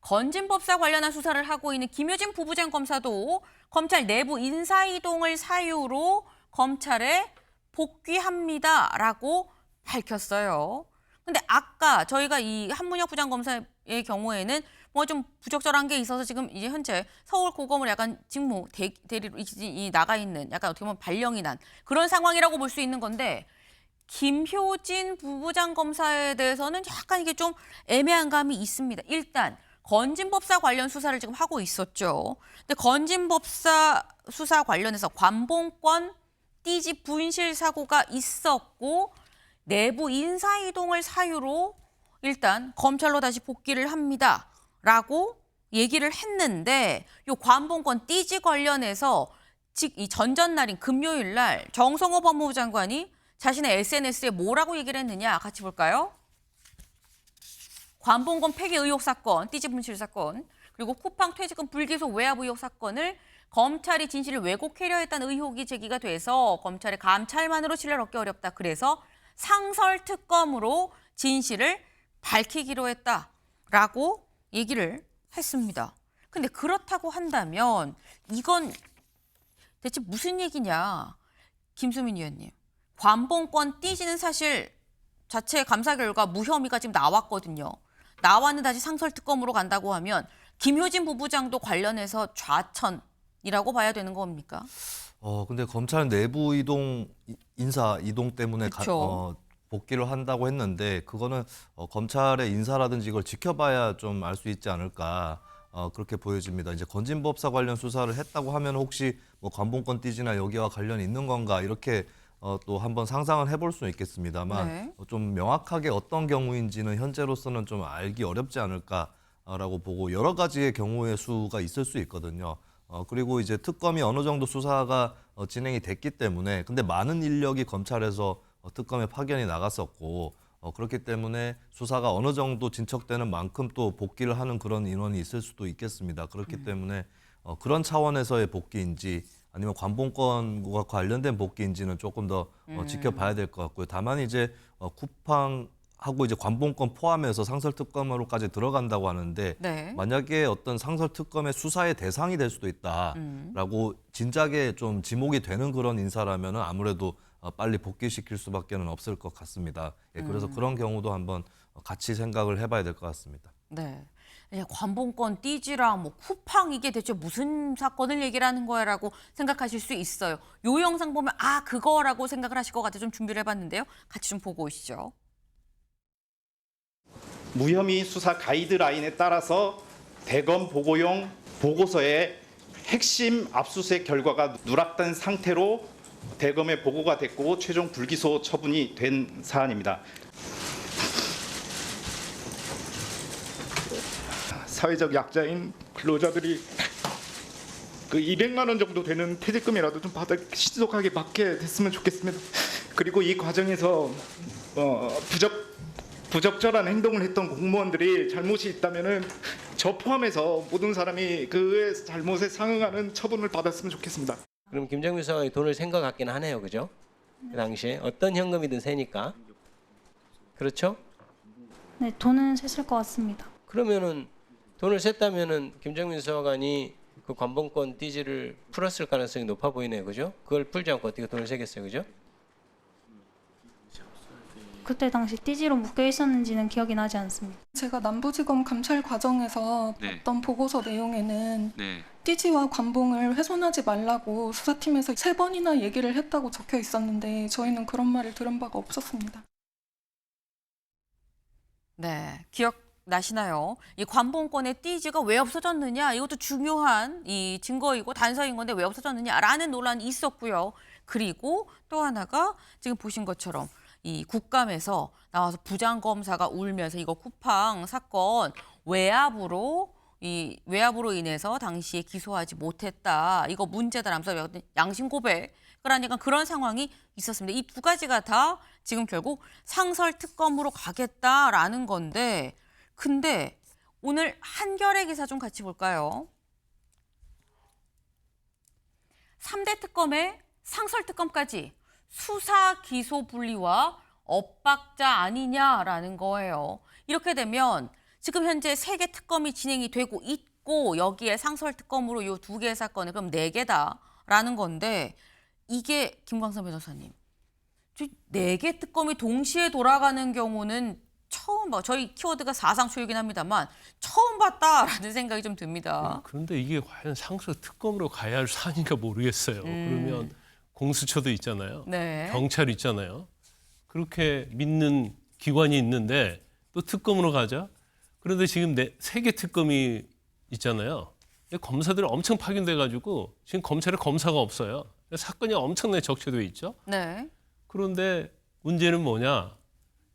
A: 건진법사 관련한 수사를 하고 있는 김효진 부부장 검사도 검찰 내부 인사이동을 사유로 검찰에 복귀합니다라고 밝혔어요. 근데 아까 저희가 이 한문혁 부장검사의 경우에는 뭐 좀 부적절한 게 있어서 지금 이제 현재 서울고검을 약간 직무 대리로 나가 있는 약간 어떻게 보면 발령이 난 그런 상황이라고 볼 수 있는 건데 김효진 부부장 검사에 대해서는 약간 이게 좀 애매한 감이 있습니다. 일단 건진법사 관련 수사를 지금 하고 있었죠. 근데 건진법사 수사 관련해서 관봉권 띠지 분실 사고가 있었고 내부 인사이동을 사유로 일단 검찰로 다시 복귀를 합니다라고 얘기를 했는데 요 관봉권 띠지 관련해서 즉 이 전전날인 금요일 날 정성호 법무부 장관이 자신의 SNS에 뭐라고 얘기를 했느냐 같이 볼까요? 관봉권 폐기 의혹 사건, 띠지 분실 사건, 그리고 쿠팡 퇴직금 불기소 외압 의혹 사건을 검찰이 진실을 왜곡하려 했다는 의혹이 제기가 돼서 검찰의 감찰만으로 신뢰를 얻기 어렵다. 그래서 상설특검으로 진실을 밝히기로 했다라고 얘기를 했습니다. 근데 그렇다고 한다면 이건 대체 무슨 얘기냐? 김수민 의원님. 관봉권 띠지는 사실 자체 감사 결과 무혐의가 지금 나왔거든요. 나왔는 다시 상설특검으로 간다고 하면 김효진 부부장도 관련해서 좌천이라고 봐야 되는 겁니까?
G: 근데 검찰 내부 인사 이동 때문에
A: 그쵸.
G: 복귀를 한다고 했는데 그거는 검찰의 인사라든지 이걸 지켜봐야 좀 알 수 있지 않을까 그렇게 보여집니다. 이제 건진법사 관련 수사를 했다고 하면 혹시 뭐 관봉권 띠지나 여기와 관련이 있는 건가 이렇게 또 한번 상상을 해볼 수는 있겠습니다만
A: 네.
G: 좀 명확하게 어떤 경우인지는 현재로서는 좀 알기 어렵지 않을까라고 보고 여러 가지의 경우의 수가 있을 수 있거든요. 그리고 이제 특검이 어느 정도 수사가 진행이 됐기 때문에 근데 많은 인력이 검찰에서 특검에 파견이 나갔었고 그렇기 때문에 수사가 어느 정도 진척되는 만큼 또 복귀를 하는 그런 인원이 있을 수도 있겠습니다. 그렇기 때문에 그런 차원에서의 복귀인지 아니면 관봉권과 관련된 복귀인지는 조금 더 지켜봐야 될 것 같고요. 다만 이제 쿠팡하고 이제 관봉권 포함해서 상설특검으로까지 들어간다고 하는데
A: 네.
G: 만약에 어떤 상설특검의 수사의 대상이 될 수도 있다라고 진작에 좀 지목이 되는 그런 인사라면은 아무래도 빨리 복귀시킬 수밖에는 없을 것 같습니다. 예, 그래서 그런 경우도 한번 같이 생각을 해봐야 될 것 같습니다.
A: 네. 관봉권 띠지랑 뭐 쿠팡 이게 대체 무슨 사건을 얘기를 하는 거야라고 생각하실 수 있어요. 요 영상 보면 아 그거라고 생각을 하실 것 같아 좀 준비를 해봤는데요. 같이 좀 보고 오시죠.
I: 무혐의 수사 가이드라인에 따라서 대검 보고용 보고서의 핵심 압수수색 결과가 누락된 상태로 대검에 보고가 됐고 최종 불기소 처분이 된 사안입니다. 사회적 약자인 근로자들이 그 200만 원 정도 되는 퇴직금이라도 좀 신속하게 받게 됐으면 좋겠습니다. 그리고 이 과정에서 부적절한 행동을 했던 공무원들이 잘못이 있다면은 저 포함해서 모든 사람이 그의 잘못에 상응하는 처분을 받았으면 좋겠습니다.
J: 그럼 김정민 수석이 돈을 센 것 같긴 하네요, 그죠? 그 당시에 어떤 현금이든 세니까 그렇죠?
K: 네, 돈은 셌을 것 같습니다.
J: 그러면은 돈을 셌다면은 김정민 수석관이 그 관봉권 띠지를 풀었을 가능성이 높아 보이네요, 그죠? 그걸 풀지 않고 어떻게 돈을 세겠어요, 그죠?
K: 그때 당시 띠지로 묶여 있었는지는 기억이 나지 않습니다.
L: 제가 남부지검 감찰 과정에서 봤던 보고서 내용에는 띠지와 관봉을 훼손하지 말라고 수사팀에서 3번이나 얘기를 했다고 적혀 있었는데 저희는 그런 말을 들은 바가 없었습니다.
A: 네, 기억나시나요? 이 관봉권의 띠지가 왜 없어졌느냐? 이것도 중요한 이 증거이고 단서인 건데 왜 없어졌느냐라는 논란이 있었고요. 그리고 또 하나가 지금 보신 것처럼 이 국감에서 나와서 부장검사가 울면서 이거 쿠팡 사건 외압으로 인해서 당시에 기소하지 못했다. 이거 문제다라면서 양심 고백을 한 약간 그런 상황이 있었습니다. 이 두 가지가 다 지금 결국 상설특검으로 가겠다라는 건데 근데 오늘 한겨레 기사 좀 같이 볼까요? 3대 특검에 상설특검까지 수사 기소 분리와 엇박자 아니냐라는 거예요. 이렇게 되면 지금 현재 3개 특검이 진행이 되고 있고 여기에 상설 특검으로 이 2개의 사건을 그럼 4개다라는 건데 이게 김광선 변호사님 4개 특검이 동시에 돌아가는 경우는 처음 봐. 저희 키워드가 사상초이긴 합니다만 처음 봤다라는 생각이 좀 듭니다.
H: 그런데 이게 과연 상설 특검으로 가야 할 사안인가 모르겠어요. 그러면 공수처도 있잖아요.
A: 네.
H: 경찰 있잖아요. 그렇게 믿는 기관이 있는데 또 특검으로 가자. 그런데 지금 3개 특검이 있잖아요. 검사들이 엄청 파견돼 가지고 지금 검찰에 검사가 없어요. 사건이 엄청나게 적체돼 있죠.
A: 네.
H: 그런데 문제는 뭐냐?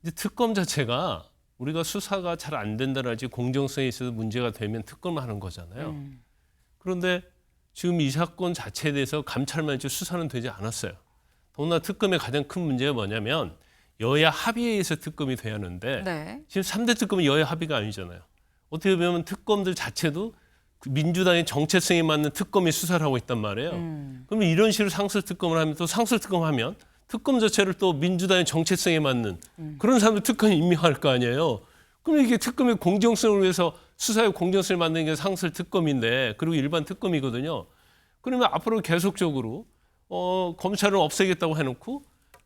H: 이제 특검 자체가 우리가 수사가 잘 안 된다랄지 공정성에 있어서 문제가 되면 특검을 하는 거잖아요. 그런데 지금 이 사건 자체에 대해서 감찰만 했지 수사는 되지 않았어요. 더구나 특검의 가장 큰 문제가 뭐냐면 여야 합의에 의해서 특검이 돼야 하는데
A: 네.
H: 지금 3대 특검은 여야 합의가 아니잖아요. 어떻게 보면 특검들 자체도 그 민주당의 정체성에 맞는 특검이 수사를 하고 있단 말이에요. 그러면 이런 식으로 상설 특검을 하면 또 상설 특검하면 특검 자체를 또 민주당의 정체성에 맞는 그런 사람들 특검에 임명할 거 아니에요. 그럼 이게 특검의 공정성을 위해서 수사의 공정성을 만드는 게 상설 특검인데 그리고 일반 특검이거든요. 그러면 앞으로 계속적으로 검찰을 없애겠다고 해놓고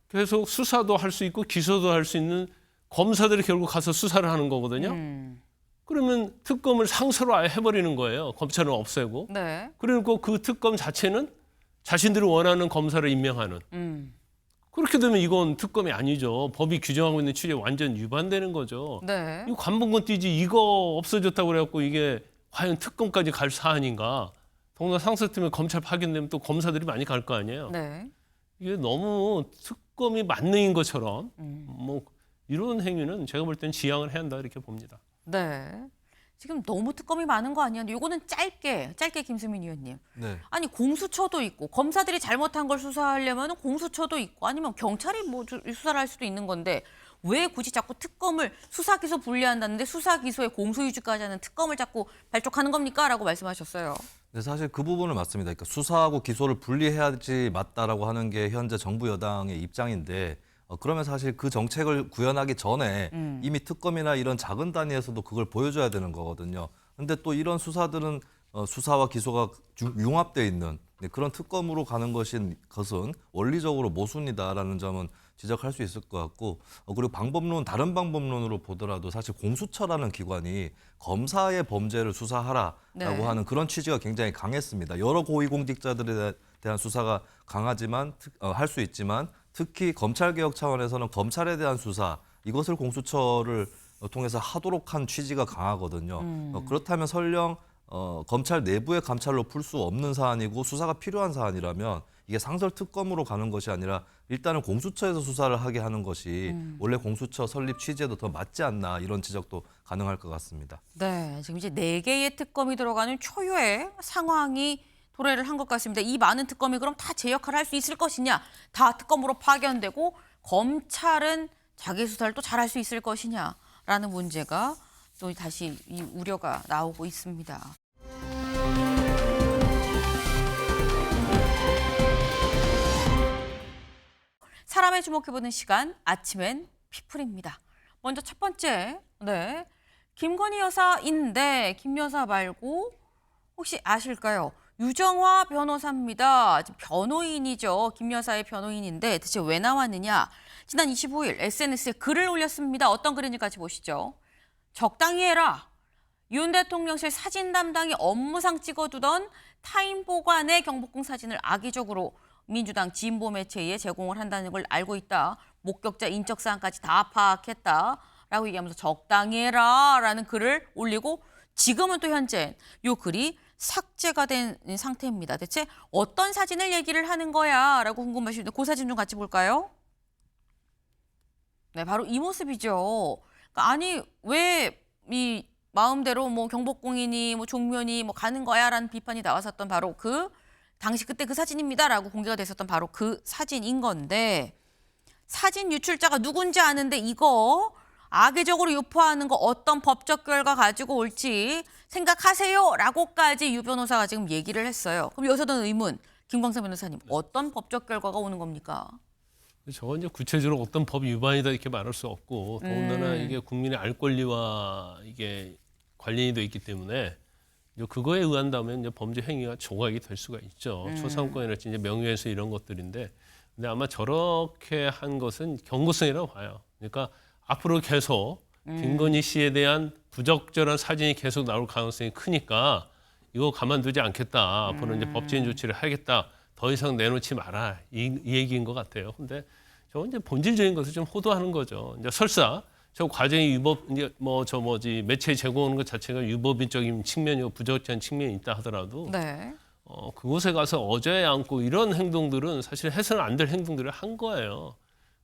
H: 계속 수사도 할 수 있고 기소도 할 수 있는 검사들이 결국 가서 수사를 하는 거거든요. 그러면 특검을 상설로 아예 해버리는 거예요. 검찰은 없애고.
A: 네.
H: 그리고 그 특검 자체는 자신들이 원하는 검사를 임명하는. 그렇게 되면 이건 특검이 아니죠. 법이 규정하고 있는 취지에 완전 위반되는 거죠.
A: 네.
H: 이거 관봉건 띠지 이거 없어졌다고 그래갖고 이게 과연 특검까지 갈 사안인가. 더구나 상설팀에 검찰 파견되면 또 검사들이 많이 갈 거 아니에요.
A: 네.
H: 이게 너무 특검이 만능인 것처럼 뭐 이런 행위는 제가 볼 땐 지양을 해야 한다 이렇게 봅니다.
A: 네. 지금 너무 특검이 많은 거 아니야? 요거는 짧게 김수민 의원님.
G: 네.
A: 아니 공수처도 있고 검사들이 잘못한 걸 수사하려면 공수처도 있고 아니면 경찰이 뭐 수사를 할 수도 있는 건데 왜 굳이 자꾸 특검을 수사 기소 분리한다는데 수사 기소에 공소유지까지 하는 특검을 자꾸 발족하는 겁니까? 라고 말씀하셨어요.
G: 네, 사실 그 부분은 맞습니다. 그러니까 수사하고 기소를 분리해야지 맞다라고 하는 게 현재 정부 여당의 입장인데 그러면 사실 그 정책을 구현하기 전에 이미 특검이나 이런 작은 단위에서도 그걸 보여줘야 되는 거거든요. 근데 또 이런 수사들은 수사와 기소가 융합되어 있는 그런 특검으로 가는 것은 원리적으로 모순이다라는 점은 지적할 수 있을 것 같고 그리고 다른 방법론으로 보더라도 사실 공수처라는 기관이 검사의 범죄를 수사하라라고
A: 네.
G: 하는 그런 취지가 굉장히 강했습니다. 여러 고위공직자들에 대한 수사가 강하지만 할 수 있지만 특히 검찰개혁 차원에서는 검찰에 대한 수사 이것을 공수처를 통해서 하도록 한 취지가 강하거든요. 그렇다면 설령 검찰 내부의 감찰로 풀 수 없는 사안이고 수사가 필요한 사안이라면 이게 상설 특검으로 가는 것이 아니라 일단은 공수처에서 수사를 하게 하는 것이 원래 공수처 설립 취지에도 더 맞지 않나 이런 지적도 가능할 것 같습니다.
A: 네, 지금 이제 4개의 특검이 들어가는 초유의 상황이 도래를 한 것 같습니다. 이 많은 특검이 그럼 다 제 역할을 할 수 있을 것이냐? 다 특검으로 파견되고 검찰은 자기 수사를 또 잘할 수 있을 것이냐라는 문제가 또 다시 이 우려가 나오고 있습니다. 사람의 주목해보는 시간, 아침엔 피플입니다. 먼저 첫 번째, 네, 김건희 여사인데 김 여사 말고 혹시 아실까요? 유정화 변호사입니다. 변호인이죠. 김 여사의 변호인인데 대체 왜 나왔느냐? 지난 25일 SNS에 글을 올렸습니다. 어떤 글인지 같이 보시죠. 적당히 해라. 윤 대통령실 사진 담당이 업무상 찍어두던 타인 보관의 경복궁 사진을 악의적으로 민주당 진보 매체에 제공을 한다는 걸 알고 있다. 목격자 인적 사항까지 다 파악했다라고 얘기하면서 적당히 해라라는 글을 올리고 지금은 또 현재 이 글이 삭제가 된 상태입니다. 대체 어떤 사진을 얘기를 하는 거야? 라고 궁금하시는데 그 사진 좀 같이 볼까요? 네, 바로 이 모습이죠. 그러니까 아니 왜 이 마음대로 뭐 경복궁이니 뭐 종묘니 뭐 가는 거야라는 비판이 나왔었던 바로 그 당시 그때 그 사진입니다라고 공개가 됐었던 바로 그 사진인 건데 사진 유출자가 누군지 아는데 이거 악의적으로 유포하는 거 어떤 법적 결과 가지고 올지 생각하세요라고까지 유 변호사가 지금 얘기를 했어요. 그럼 여기서 드는 의문, 김광선 변호사님 어떤 법적 결과가 오는 겁니까?
H: 저건 이제 구체적으로 어떤 법 위반이다 이렇게 말할 수 없고 더군다나 이게 국민의 알 권리와 이게 관련이 돼 있기 때문에 이제 그거에 의한다면 이제 범죄 행위가 조각이 될 수가 있죠. 초상권이랄지 이제 명예훼손 이런 것들인데, 근데 아마 저렇게 한 것은 경고성이라고 봐요. 그러니까 앞으로 계속 김건희 씨에 대한 부적절한 사진이 계속 나올 가능성이 크니까 이거 가만두지 않겠다. 앞으로 이제 법적인 조치를 하겠다. 더 이상 내놓지 마라. 이 얘기인 것 같아요. 근데 저건 이제 본질적인 것을 좀 호도하는 거죠. 이제 설사 저 과정이 위법, 이제 매체 제공하는 것 자체가 유법적인 측면이고 부적절한 측면이 있다 하더라도
A: 네.
H: 그곳에 가서 어제에 앉고 이런 행동들은 사실 해서는 안 될 행동들을 한 거예요.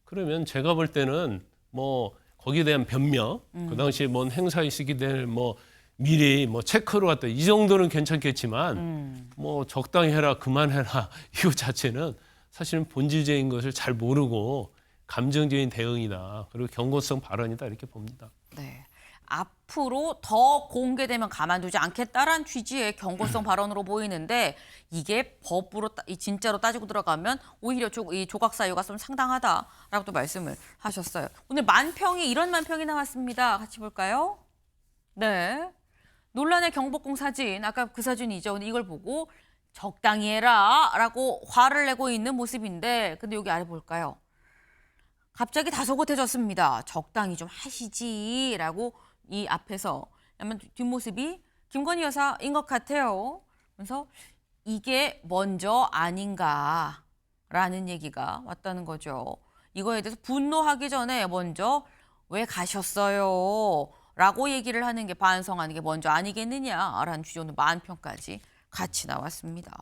H: 그러면 제가 볼 때는 뭐 거기에 대한 변명, 그 당시에 뭔 행사에 있게 될 뭐 미리 뭐 체크로 갔다 이 정도는 괜찮겠지만 뭐 적당히 해라, 그만해라 이거 자체는 사실은 본질적인 것을 잘 모르고 감정적인 대응이다. 그리고 경고성 발언이다 이렇게 봅니다.
A: 네. 앞으로 더 공개되면 가만두지 않겠다라는 취지의 경고성 발언으로 보이는데 이게 법으로 진짜로 따지고 들어가면 오히려 이 조각 사유가 좀 상당하다라고 또 말씀을 하셨어요. 오늘 만평이 이런 만평이 나왔습니다. 같이 볼까요? 네. 논란의 경복궁 사진, 아까 그 사진이죠. 근데 이걸 보고 적당히 해라라고 화를 내고 있는 모습인데, 근데 여기 아래 볼까요? 갑자기 다소곳해졌습니다. 적당히 좀 하시지라고 이 앞에서 아마 뒷모습이 김건희 여사인 것 같아요. 그래서 이게 먼저 아닌가라는 얘기가 왔다는 거죠. 이거에 대해서 분노하기 전에 먼저 왜 가셨어요? 라고 얘기를 하는 게 반성하는 게 먼저 아니겠느냐라는 주제 오늘 만평까지 같이 나왔습니다.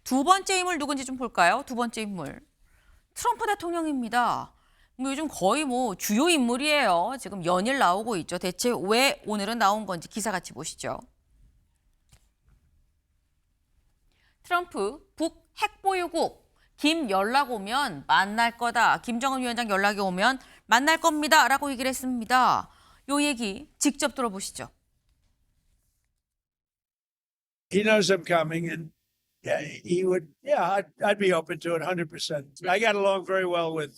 A: 두 번째 인물 누군지 좀 볼까요? 두 번째 인물. 트럼프 대통령입니다. 요즘 거의 뭐 주요 인물이에요. 지금 연일 나오고 있죠. 대체 왜 오늘은 나온 건지 기사 같이 보시죠. 트럼프 북 핵보유국 김 연락 오면 만날 거다. 김정은 위원장 연락이 오면 만날 겁니다. 라고 얘기를 했습니다. 요 얘기 직접 들어보시죠.
M: He knows I'm coming and he would, I'd be open to it 100%. I got along very well with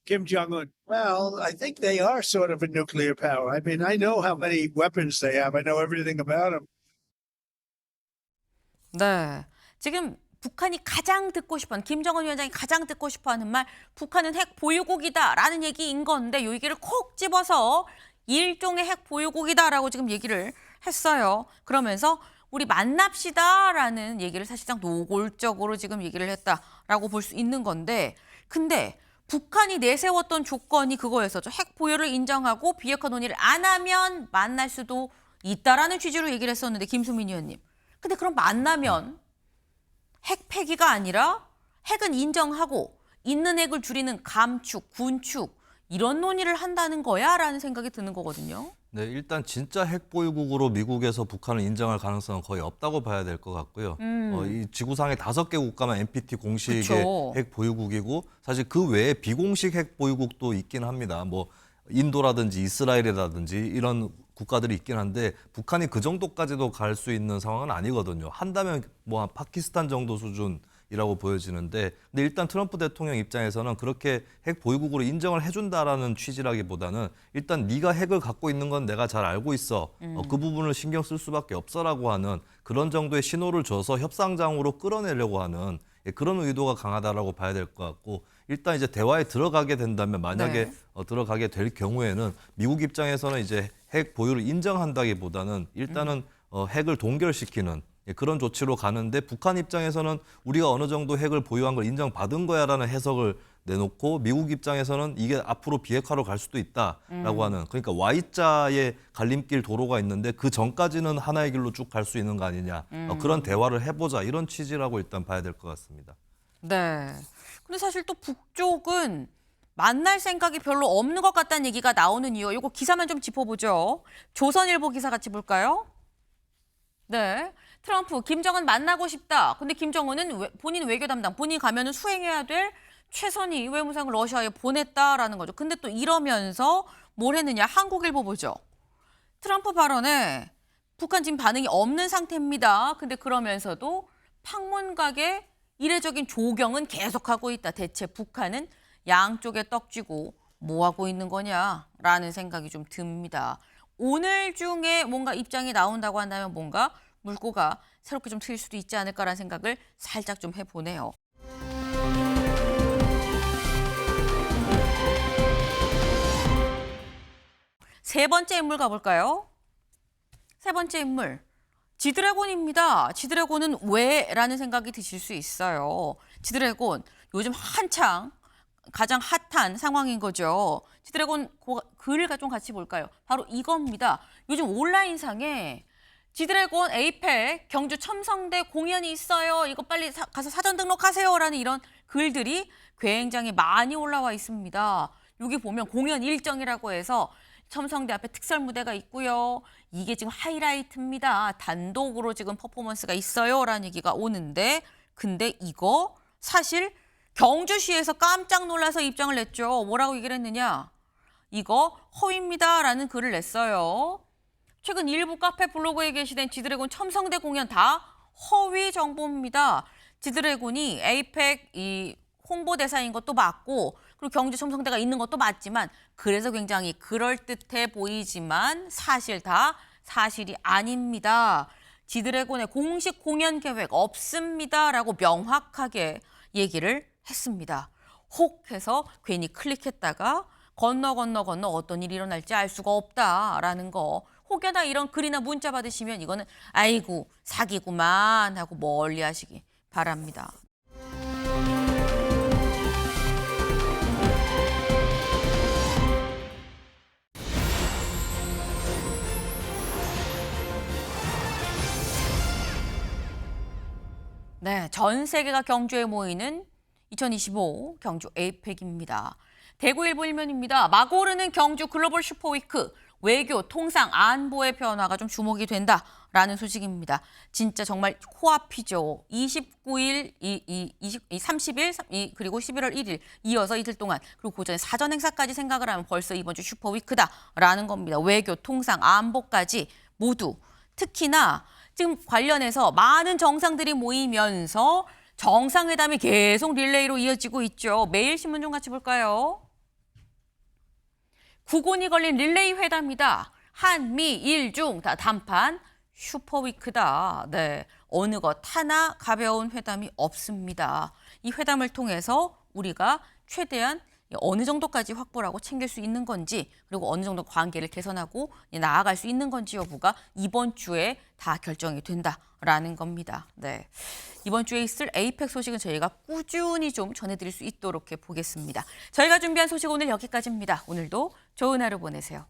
M: Kim Jong-un. Well, I think they are sort of a nuclear power. I mean, I know how many weapons they have. I know everything about them.
A: 네. 지금 북한이 가장 듣고 싶어하는, 김정은 위원장이 가장 듣고 싶어하는 말, 북한은 핵 보유국이다라는 얘기인 건데 이 얘기를 콕 집어서 일종의 핵 보유국이다라고 지금 얘기를 했어요. 그러면서 우리 만납시다라는 얘기를 사실상 노골적으로 지금 얘기를 했다라고 볼 수 있는 건데, 근데 북한이 내세웠던 조건이 그거였었죠. 핵 보유를 인정하고 비핵화 논의를 안 하면 만날 수도 있다라는 취지로 얘기를 했었는데, 김수민 의원님. 근데 그럼 만나면 핵 폐기가 아니라 핵은 인정하고 있는 핵을 줄이는 감축, 군축 이런 논의를 한다는 거야? 라는 생각이 드는 거거든요.
G: 네, 일단 진짜 핵 보유국으로 미국에서 북한을 인정할 가능성은 거의 없다고 봐야 될 것 같고요. 이 지구상의 5개 국가만 NPT 공식의
A: 그쵸.
G: 핵 보유국이고 사실 그 외에 비공식 핵 보유국도 있긴 합니다. 뭐 인도라든지 이스라엘이라든지 이런 국가들이 있긴 한데 북한이 그 정도까지도 갈 수 있는 상황은 아니거든요. 한다면 뭐 한 파키스탄 정도 수준이라고 보여지는데, 근데 일단 트럼프 대통령 입장에서는 그렇게 핵 보유국으로 인정을 해준다라는 취지라기보다는 일단 네가 핵을 갖고 있는 건 내가 잘 알고 있어. 그 부분을 신경 쓸 수밖에 없어라고 하는 그런 정도의 신호를 줘서 협상장으로 끌어내려고 하는 그런 의도가 강하다라고 봐야 될 것 같고, 일단 이제 대화에 들어가게 된다면 만약에 들어가게 될 경우에는 미국 입장에서는 이제 핵 보유를 인정한다기보다는 일단은 핵을 동결시키는 그런 조치로 가는데, 북한 입장에서는 우리가 어느 정도 핵을 보유한 걸 인정받은 거야라는 해석을 내놓고 미국 입장에서는 이게 앞으로 비핵화로 갈 수도 있다라고 하는, 그러니까 Y자의 갈림길 도로가 있는데 그 전까지는 하나의 길로 쭉 갈 수 있는 거 아니냐, 그런 대화를 해보자 이런 취지라고 일단 봐야 될 것 같습니다.
A: 네. 근데 사실 또 북쪽은 만날 생각이 별로 없는 것 같다는 얘기가 나오는 이유, 이거 기사만 좀 짚어보죠. 조선일보 기사 같이 볼까요? 네. 트럼프, 김정은 만나고 싶다. 근데 김정은은 본인 외교 담당, 본인이 가면은 수행해야 될 최선희 외무상을 러시아에 보냈다라는 거죠. 근데 또 이러면서 뭘 했느냐? 한국일보 보죠. 트럼프 발언에 북한 지금 반응이 없는 상태입니다. 근데 그러면서도 팡문각의 이례적인 조경은 계속하고 있다. 대체 북한은 양쪽에 떡 쥐고 뭐 하고 있는 거냐라는 생각이 좀 듭니다. 오늘 중에 뭔가 입장이 나온다고 한다면 뭔가 물꼬가 새롭게 좀 트일 수도 있지 않을까라는 생각을 살짝 좀 해보네요. 세 번째 인물 가볼까요? 세 번째 인물. 지드래곤입니다. 지드래곤은 왜라는 생각이 드실 수 있어요. 지드래곤 요즘 한창 가장 핫한 상황인 거죠. 지드래곤 글을 좀 같이 볼까요? 바로 이겁니다. 요즘 온라인상에 지드래곤 에이펙 경주 첨성대 공연이 있어요. 이거 빨리 가서 사전 등록하세요라는 이런 글들이 굉장히 많이 올라와 있습니다. 여기 보면 공연 일정이라고 해서 첨성대 앞에 특설 무대가 있고요. 이게 지금 하이라이트입니다. 단독으로 지금 퍼포먼스가 있어요라는 얘기가 오는데 근데 이거 사실 경주시에서 깜짝 놀라서 입장을 냈죠. 뭐라고 얘기를 했느냐. 이거 허위입니다라는 글을 냈어요. 최근 일부 카페 블로그에 게시된 지드래곤 첨성대 공연 다 허위 정보입니다. 지드래곤이 에이펙 이 홍보대사인 것도 맞고 그리고 경주 첨성대가 있는 것도 맞지만 그래서 굉장히 그럴듯해 보이지만 사실 다 사실이 아닙니다. 지드래곤의 공식 공연 계획 없습니다라고 명확하게 얘기를 했습니다. 혹 해서 괜히 클릭했다가 건너 어떤 일이 일어날지 알 수가 없다라는 거. 혹여나 이런 글이나 문자 받으시면 이거는 아이고 사기구만 하고 멀리 하시기 바랍니다. 네, 전 세계가 경주에 모이는 2025 경주 에이펙입니다. 대구일보 일면입니다. 막 오르는 경주 글로벌 슈퍼위크, 외교, 통상, 안보의 변화가 좀 주목이 된다라는 소식입니다. 진짜 정말 코앞이죠. 29일, 30일, 그리고 11월 1일 이어서 이틀 동안 그리고 고전에 사전 행사까지 생각을 하면 벌써 이번 주 슈퍼위크다라는 겁니다. 외교, 통상, 안보까지 모두 특히나 지금 관련해서 많은 정상들이 모이면서 정상회담이 계속 릴레이로 이어지고 있죠. 매일신문 좀 같이 볼까요? 국온이 걸린 릴레이 회담이다. 한미 일중 다 단판 슈퍼위크다. 네, 어느 것 하나 가벼운 회담이 없습니다. 이 회담을 통해서 우리가 최대한 어느 정도까지 확보를 하고 챙길 수 있는 건지 그리고 어느 정도 관계를 개선하고 나아갈 수 있는 건지 여부가 이번 주에 다 결정이 된다라는 겁니다. 네, 이번 주에 있을 에이펙 소식은 저희가 꾸준히 좀 전해드릴 수 있도록 해보겠습니다. 저희가 준비한 소식 오늘 여기까지입니다. 오늘도 좋은 하루 보내세요.